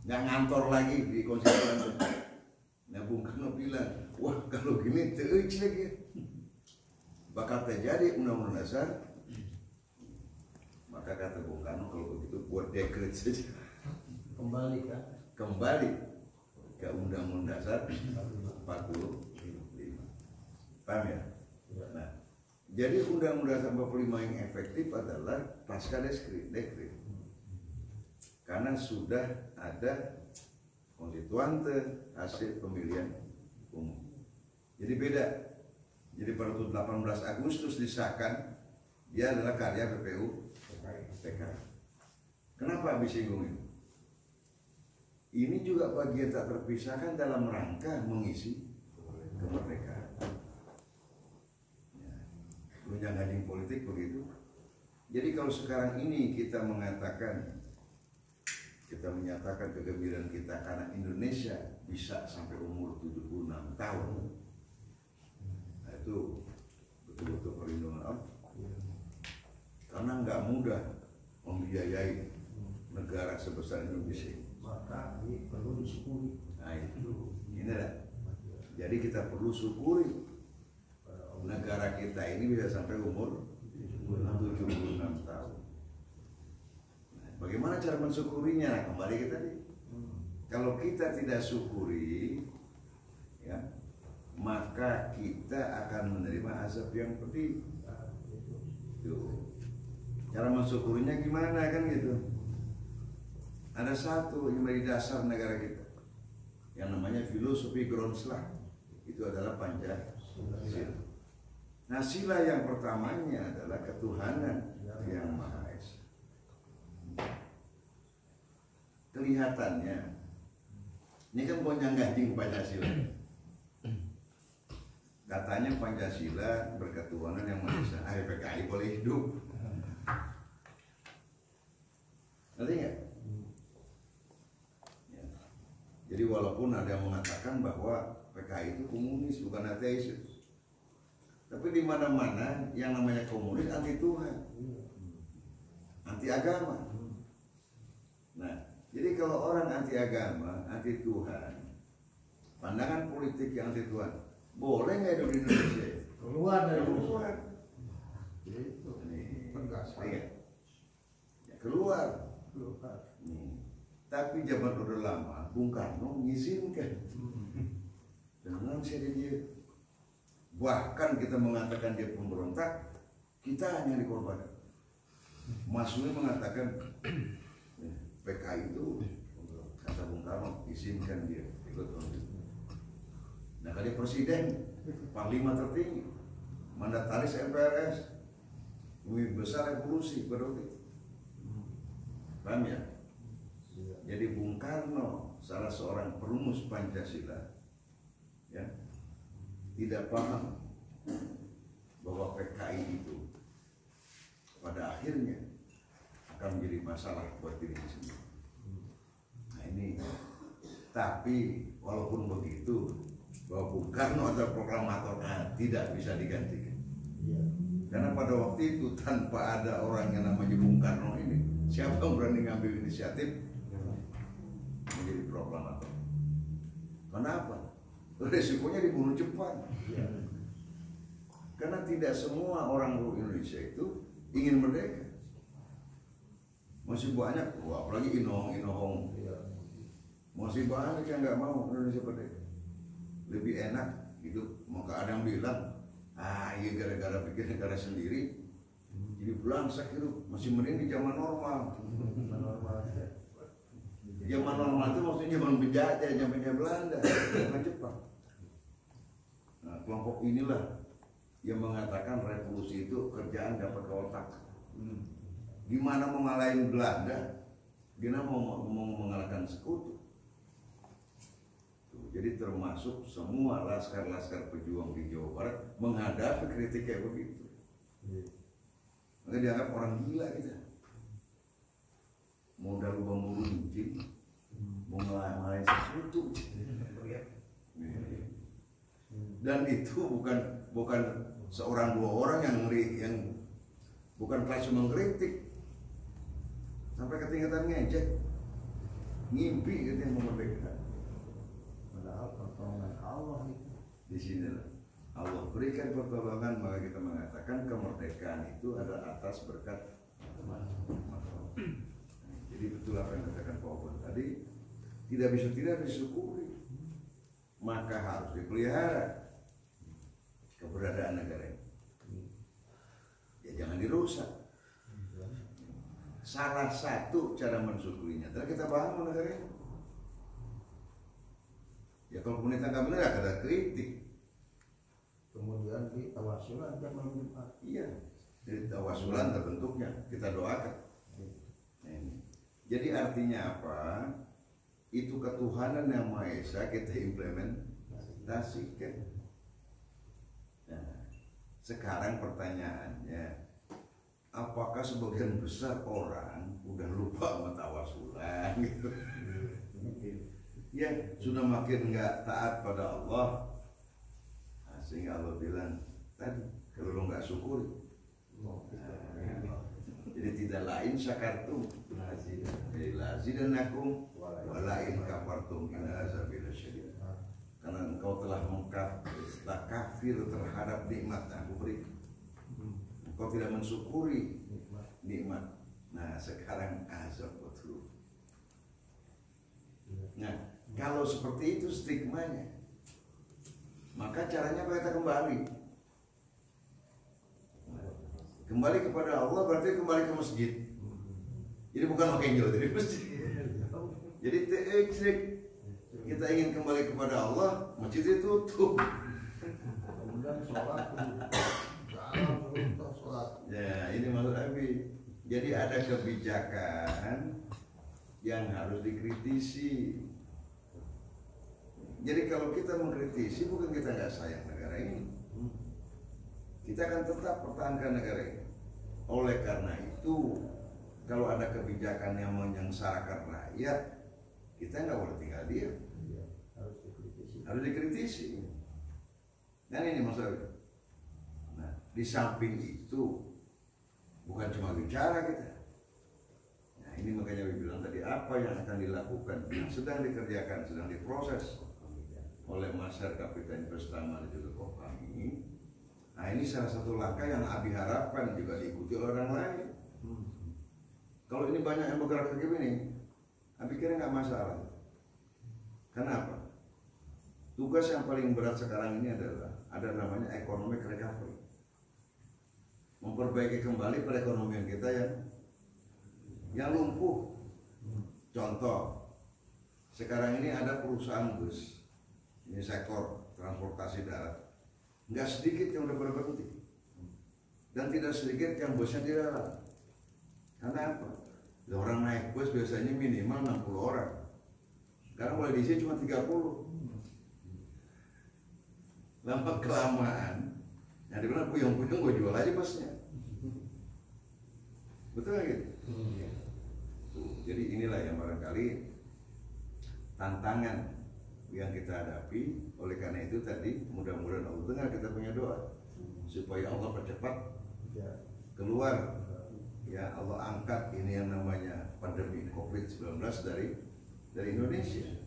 nggak ngantor lagi di konstitusi. Nah, Bung Karno bilang, wah kalau gini teuc lagi bakal terjadi undang-undang dasar. Maka kata Bung Karno, kalau begitu buat dekret saja, kembali ke Undang-Undang Dasar 45. Paham ya? Nah, jadi Undang-Undang Dasar 45 yang efektif adalah pasca dekret. Karena sudah ada konstituante hasil pemilihan umum. Jadi beda. Jadi pada 18 Agustus disahkan, dia adalah karya PPU PKI. Kenapa habis singgung ini? Ini juga bagian tak terpisahkan dalam rangka mengisi kemerdekaan. Gunjang-ganjing politik begitu. Jadi kalau sekarang ini kita menyatakan kegembiraan kita karena Indonesia bisa sampai umur 76 tahun, nah itu betul-betul perlindungan Allah. Karena nggak mudah membiayai negara sebesar Indonesia. Maka perlu disyukuri. Nah itu, inilah. Jadi kita perlu syukuri negara kita ini bisa sampai umur 76 tahun. Nah, bagaimana cara mensyukurinya? Kembali ke tadi. Kalau kita tidak syukuri, ya, maka kita akan menerima azab yang pedih. Tuh. Cara mensyukurinya gimana kan gitu? Ada satu yang dari dasar negara kita, yang namanya filosofi Groundslah. Itu adalah Pancasila. Nah, sila yang pertamanya adalah ketuhanan yang Maha Esa. Kelihatannya, ini kan gonjang-ganjing Pancasila. Katanya Pancasila berketuhanan yang Maha Esa. PKI boleh hidup. Ngerti nggak? Ya. Jadi walaupun ada yang mengatakan bahwa PKI itu komunis bukan ateis, tapi di mana-mana yang namanya komunis anti Tuhan, anti agama. Nah, jadi kalau orang anti agama, anti Tuhan, pandangan politik yang anti Tuhan, boleh nggak hidup di Indonesia? Keluar dari Keluar. Keluar. Tapi zaman Orde Lama, Bung Karno mengizinkan. Dengan saya dia, bahkan kita mengatakan dia pemberontak, kita hanya dikorbankan. Mas Uli mengatakan PKI itu, kata Bung Karno, izinkan dia ikut pemilu. Nah, kali presiden, panglima tertinggi, mandataris MPRS, lebih besar revolusi pada waktu itu. Paham ya? Jadi Bung Karno, salah seorang perumus Pancasila, ya, tidak paham bahwa PKI itu pada akhirnya akan menjadi masalah buat dirinya sendiri. Nah ini, tapi walaupun begitu, bahwa Bung Karno adalah proklamator, tidak bisa digantikan. Karena pada waktu itu tanpa ada orang yang namanya Bung Karno ini, siapa yang berani ngambil inisiatif menjadi proklamator? Kenapa? Resikonya dibunuh cepat. Karena tidak semua orang Indonesia itu ingin merdeka. Masih banyak, apalagi inohong. Masih banyak yang nggak mau Indonesia merdeka. Lebih enak hidup. Maka ada yang bilang, iya gara-gara bikin negara sendiri, jadi belangsak hidup. Masih mending di zaman normal. Zaman normal itu maksudnya zaman penjajah, zamannya Belanda, zaman Jepang. Nah, kelompok inilah yang mengatakan revolusi itu kerjaan dapat ke otak. Gimana mau ngalahin Belanda? Gimana mau mengalahkan sekutu? Jadi termasuk semua laskar-laskar pejuang di Jawa Barat menghadapi kritik kayak begitu. Maka dianggap orang gila kita. Mau dalu bambu runcing, mau ngalahin sekutu. Dan itu bukan seorang dua orang yang bukan kelas mengkritik, sampai ketingkatan ngejek, ngimpi gitu yang memerdekakan. Padahal pertolongan Allah itu. Di sini Allah berikan pertolongan, maka kita mengatakan kemerdekaan itu adalah atas berkat Allah. Jadi betul apa yang dikatakan Pak Obon tadi, tidak disyukuri, maka harus dipelihara keberadaan negara ini. Ya jangan dirusak. Salah satu cara mensyukurinya adalah kita bangun negara ini. Ya kalau pemerintah nggak benar, ada kritik. Kemudian di tawasulan jangan lupa. Iya, jadi tawasulan terbentuknya kita doakan. Nah, ini. Jadi artinya apa? Itu ketuhanan yang Maha Esa kita implementasikan. Nah, sekarang pertanyaannya, apakah sebagian besar orang udah lupa sama tawasulan gitu? Ya, sudah makin nggak taat pada Allah. Nah, sehingga Allah bilang tadi, kalau lo nggak syukur, jadi tidak lain syakartum lazidanakum walain kafartum inna azabi lasyadid. Karena engkau telah kafir terhadap nikmat yang aku beri, engkau tidak mensyukuri nikmat. Nah sekarang azab betul. Nah kalau seperti itu stigmanya, maka caranya kita kembali kepada Allah, berarti kembali ke masjid. Jadi bukan makenjol dari masjid. Jadi kita ingin kembali kepada Allah, masjid ditutup. Kemudian sholat, Ya ini maksud Abi. Jadi ada kebijakan yang harus dikritisi. Jadi kalau kita mengkritisi, bukan kita nggak sayang negara ini, kita akan tetap pertahankan negara ini. Oleh karena itu, kalau ada kebijakan yang menyengsarakan rakyat, kita nggak boleh tinggal diam. Harus dikritisi. Dan ini maksudnya. Nah, di samping itu, bukan cuma bicara kita. Nah, ini makanya saya bilang tadi, apa yang akan dilakukan, yang sedang dikerjakan, sedang diproses oleh Masyar Kapitan Bersama dan juga Kopami. Nah ini salah satu langkah yang Abi harapkan juga diikuti oleh orang lain. Kalau ini banyak yang bergerak kayak gini, Abi kira nggak masalah. Kenapa? Tugas yang paling berat sekarang ini adalah ada namanya economic recovery, memperbaiki kembali perekonomian kita yang lumpuh. Contoh, sekarang ini ada perusahaan bus, ini sektor transportasi darat, nggak sedikit yang udah berhenti, dan tidak sedikit yang busnya di dalam. Karena apa? Orang naik bus biasanya minimal 60 orang, sekarang mulai diisi cuma 30. Lama kelamaan, yang dibilang puyeng-puyeng gue jual aja busnya. Betul nggak gitu? Jadi inilah yang barangkali tantangan yang kita hadapi. Oleh karena itu tadi mudah-mudahan Allah dengar kita punya doa supaya Allah percepat keluar, ya Allah angkat ini yang namanya pandemi COVID-19 dari Indonesia.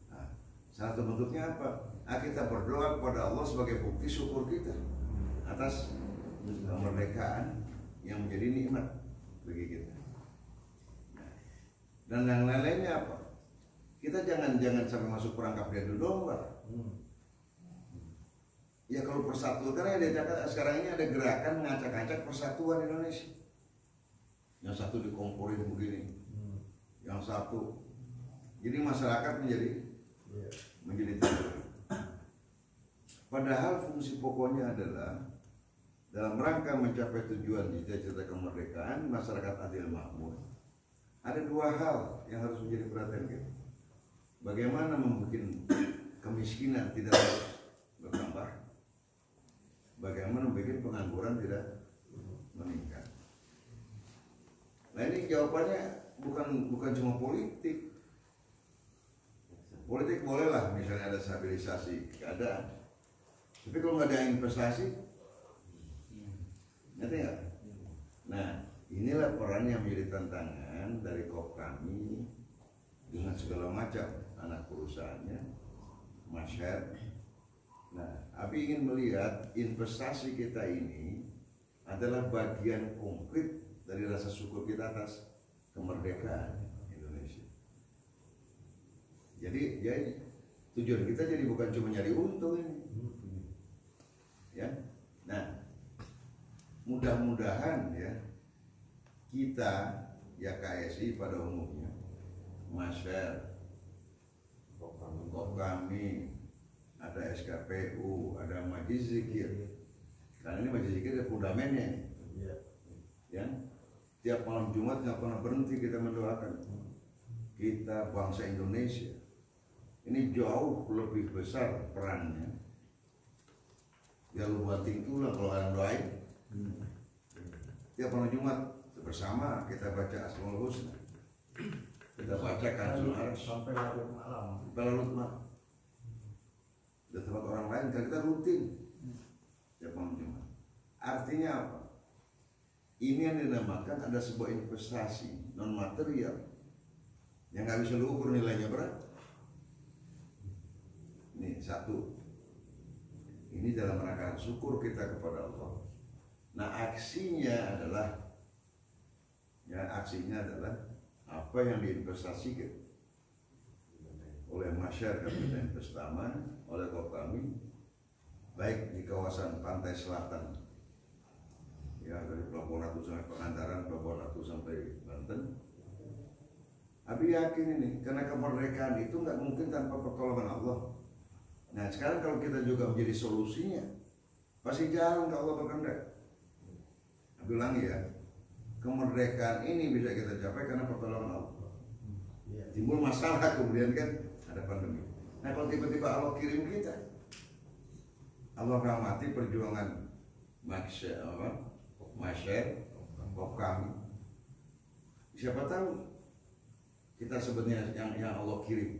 Nah, salah satu bentuknya apa? Kita berdoa kepada Allah sebagai bukti syukur kita atas kemerdekaan yang menjadi nikmat bagi kita. Dan yang lain-lainnya apa? Kita jangan sampai masuk perangkap dia dulu, Pak. Ya kalau persatuan, karena sekarang ini ada gerakan mengacak-acak persatuan Indonesia. Yang satu dikomporin begini, yang satu. Jadi masyarakat menjadi terganggu. Padahal fungsi pokoknya adalah dalam rangka mencapai tujuan cita-cita kemerdekaan masyarakat adil makmur, ada dua hal yang harus menjadi perhatian kita. Bagaimana membuat kemiskinan tidak terus bertambah, bagaimana membuat pengangguran tidak meningkat. Nah ini jawabannya bukan cuma politik. Politik bolehlah misalnya ada stabilisasi keadaan, tapi kalau nggak ada investasi, ngerti nggak? Nah inilah peran yang menjadi tantangan dari KOP kami dengan segala macam anak perusahaannya, masyarakat. Nah, Abi ingin melihat investasi kita ini adalah bagian konkret dari rasa syukur kita atas kemerdekaan Indonesia. Jadi tujuan kita jadi bukan cuma nyari untung ini, ya. Nah, mudah-mudahan ya kita ya KSI pada umumnya, Masyar, KOP kami, ada SKPU, ada Majelis Zikir. Karena ini Majelis Zikir ada fundamennya, ya. Tiap malam Jumat nggak pernah berhenti kita mendoakan kita bangsa Indonesia. Ini jauh lebih besar perannya. Ya lu banting tulang kalau kalian doain. Tiap malam Jumat bersama kita baca Asmaul Husna, kita baca Kanzul Arsy sampai larut malam. Di tempat orang lain kan kita rutin tiap malam Jumat. Artinya apa? Ini yang dinamakan ada sebuah investasi non material yang nggak bisa diukur nilainya berapa. Ini satu. Ini dalam rangka syukur kita kepada Allah. Nah aksinya adalah apa yang diinvestasikan oleh masyarakat Kabupaten Pestaman, oleh KOP kami, baik di kawasan pantai selatan, ya dari Pelabuhan Ratu sampai Pangandaran, Pelabuhan Ratu sampai Banten. Abi yakin ini, karena kemerdekaan itu nggak mungkin tanpa pertolongan Allah. Nah sekarang kalau kita juga menjadi solusinya, pasti jalan kalau Allah berkehendak. Abi ulangi ya, kemerdekaan ini bisa kita capai karena pertolongan Allah. Timbul masalah kemudian kan ada pandemi. Nah kalau tiba-tiba Allah kirim kita, Allah rahmati perjuangan masyarakat KOP kami. Siapa tahu kita sebenarnya yang Allah kirim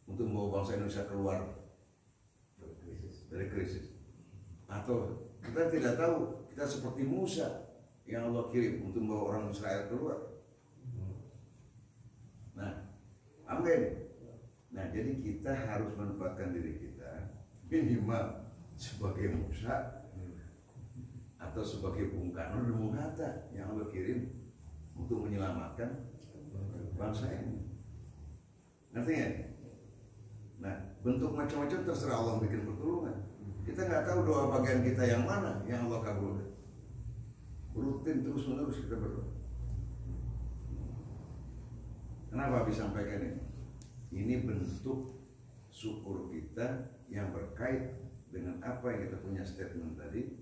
untuk membawa bangsa Indonesia keluar dari krisis. Atau kita tidak tahu, kita seperti Musa yang Allah kirim untuk membawa orang Israel keluar. Nah, amin. Nah, jadi kita harus menempatkan diri kita minimal sebagai Musa atau sebagai Bung Karno dan Bung Hatta yang Allah kirim untuk menyelamatkan bangsa ini. Ngerti nggak? Nah, bentuk macam-macam terserah Allah bikin pertolongan. Kita nggak tahu doa bagian kita yang mana yang Allah kabulkan. Rutin terus-menerus kita berdoa. Kenapa bisa sampaikan ini? Ini bentuk syukur kita yang berkait dengan apa yang kita punya statement tadi,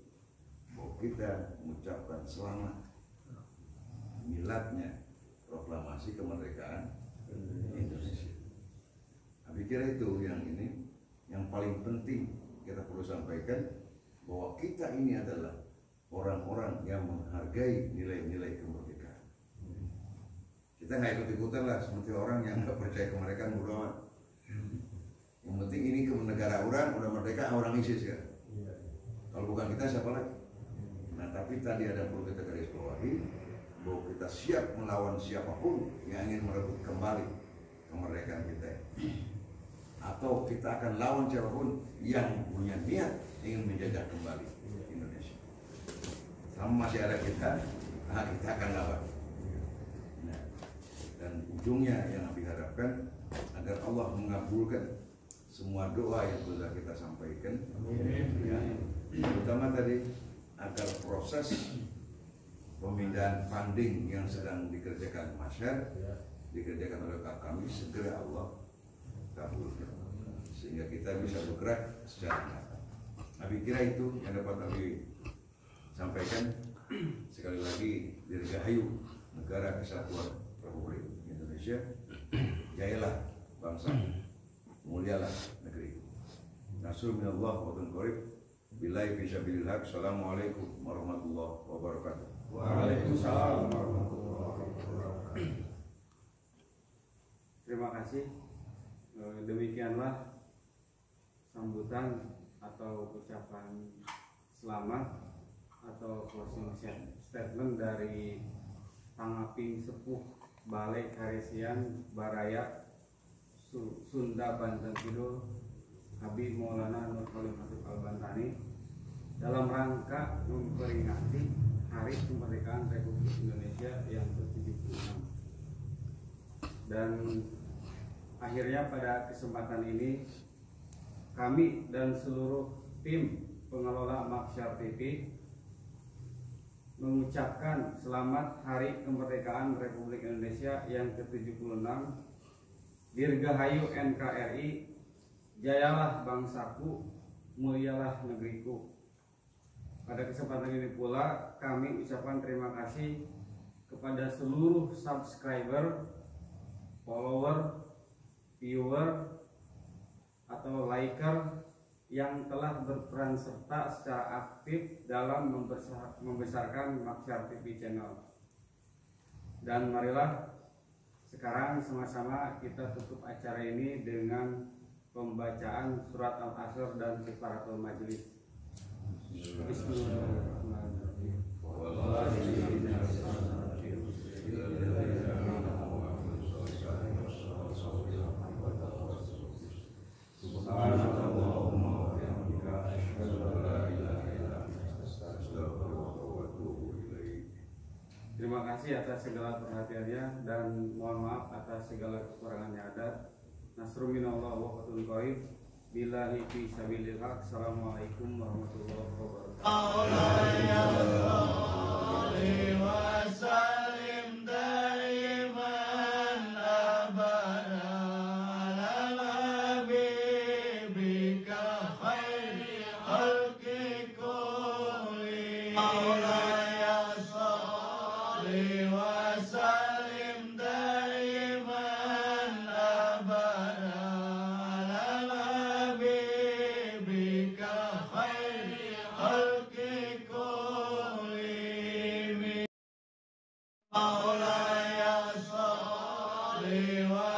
bahwa kita mengucapkan selamat miladnya proklamasi kemerdekaan Indonesia. Saya pikir itu yang paling penting kita perlu sampaikan, bahwa kita ini adalah orang-orang yang menghargai nilai-nilai kemerdekaan. Kita nggak ikut-ikutan lah seperti orang yang nggak percaya kemerdekaan bodo amat. Yang penting ini negara orang udah merdeka, orang ISIS ya. Kalau bukan kita siapa lagi? Nah tapi tadi ada perlu kita garis bawahi, bahwa kita siap melawan siapapun yang ingin merebut kembali kemerdekaan kita, atau kita akan lawan siapapun yang punya niat ingin menjajah kembali Indonesia. Sama masih ada kita akan lawan. Nah, dan ujungnya yang Nabi harapkan agar Allah mengabulkan semua doa yang sudah kita sampaikan. Ya, terutama tadi agar proses pemindahan funding yang sedang dikerjakan masyarakat, dikerjakan oleh kami, segera Allah kabulkan sehingga kita bisa bergerak secara nyata. Nabi kira itu yang dapat Nabi sampaikan sekali lagi, dirgahayu negara kesatuan Republik Indonesia, jayalah bangsa, mulialah negeri. Nasrul minallah wa fatun qarib. Billahi fi sabilillah. Assalamualaikum warahmatullahi wabarakatuh. Waalaikumsalam warahmatullahi wabarakatuh. Terima kasih. Demikianlah sambutan atau ucapan selamat atau closing statement dari Pangaping Sepuh Balai Karesian Baraya Sunda Banten Kidul Habib Maulana Nur Khalim Hatib Al-Bantani dalam rangka memperingati Hari Kemerdekaan Republik Indonesia yang ke-76. Dan akhirnya pada kesempatan ini kami dan seluruh tim pengelola Maksyar TV mengucapkan selamat Hari Kemerdekaan Republik Indonesia yang ke-76. Dirgahayu NKRI, jayalah bangsaku, mulialah negeriku. Pada kesempatan ini pula kami ucapkan terima kasih kepada seluruh subscriber, follower, viewer, atau liker yang telah berperan serta secara aktif dalam membesarkan Maksyar TV channel. Dan marilah sekarang sama-sama kita tutup acara ini dengan pembacaan surat Al-Asr dan kifaratul majlis. Bismillahirrahmanirrahim. Terima kasih atas segala perhatiannya dan mohon maaf atas segala kekurangan yang ada. Nasrul minallah wa fatun qarib. Billahi fi sabilillah. Assalamualaikum warahmatullahi Maulaya salli wa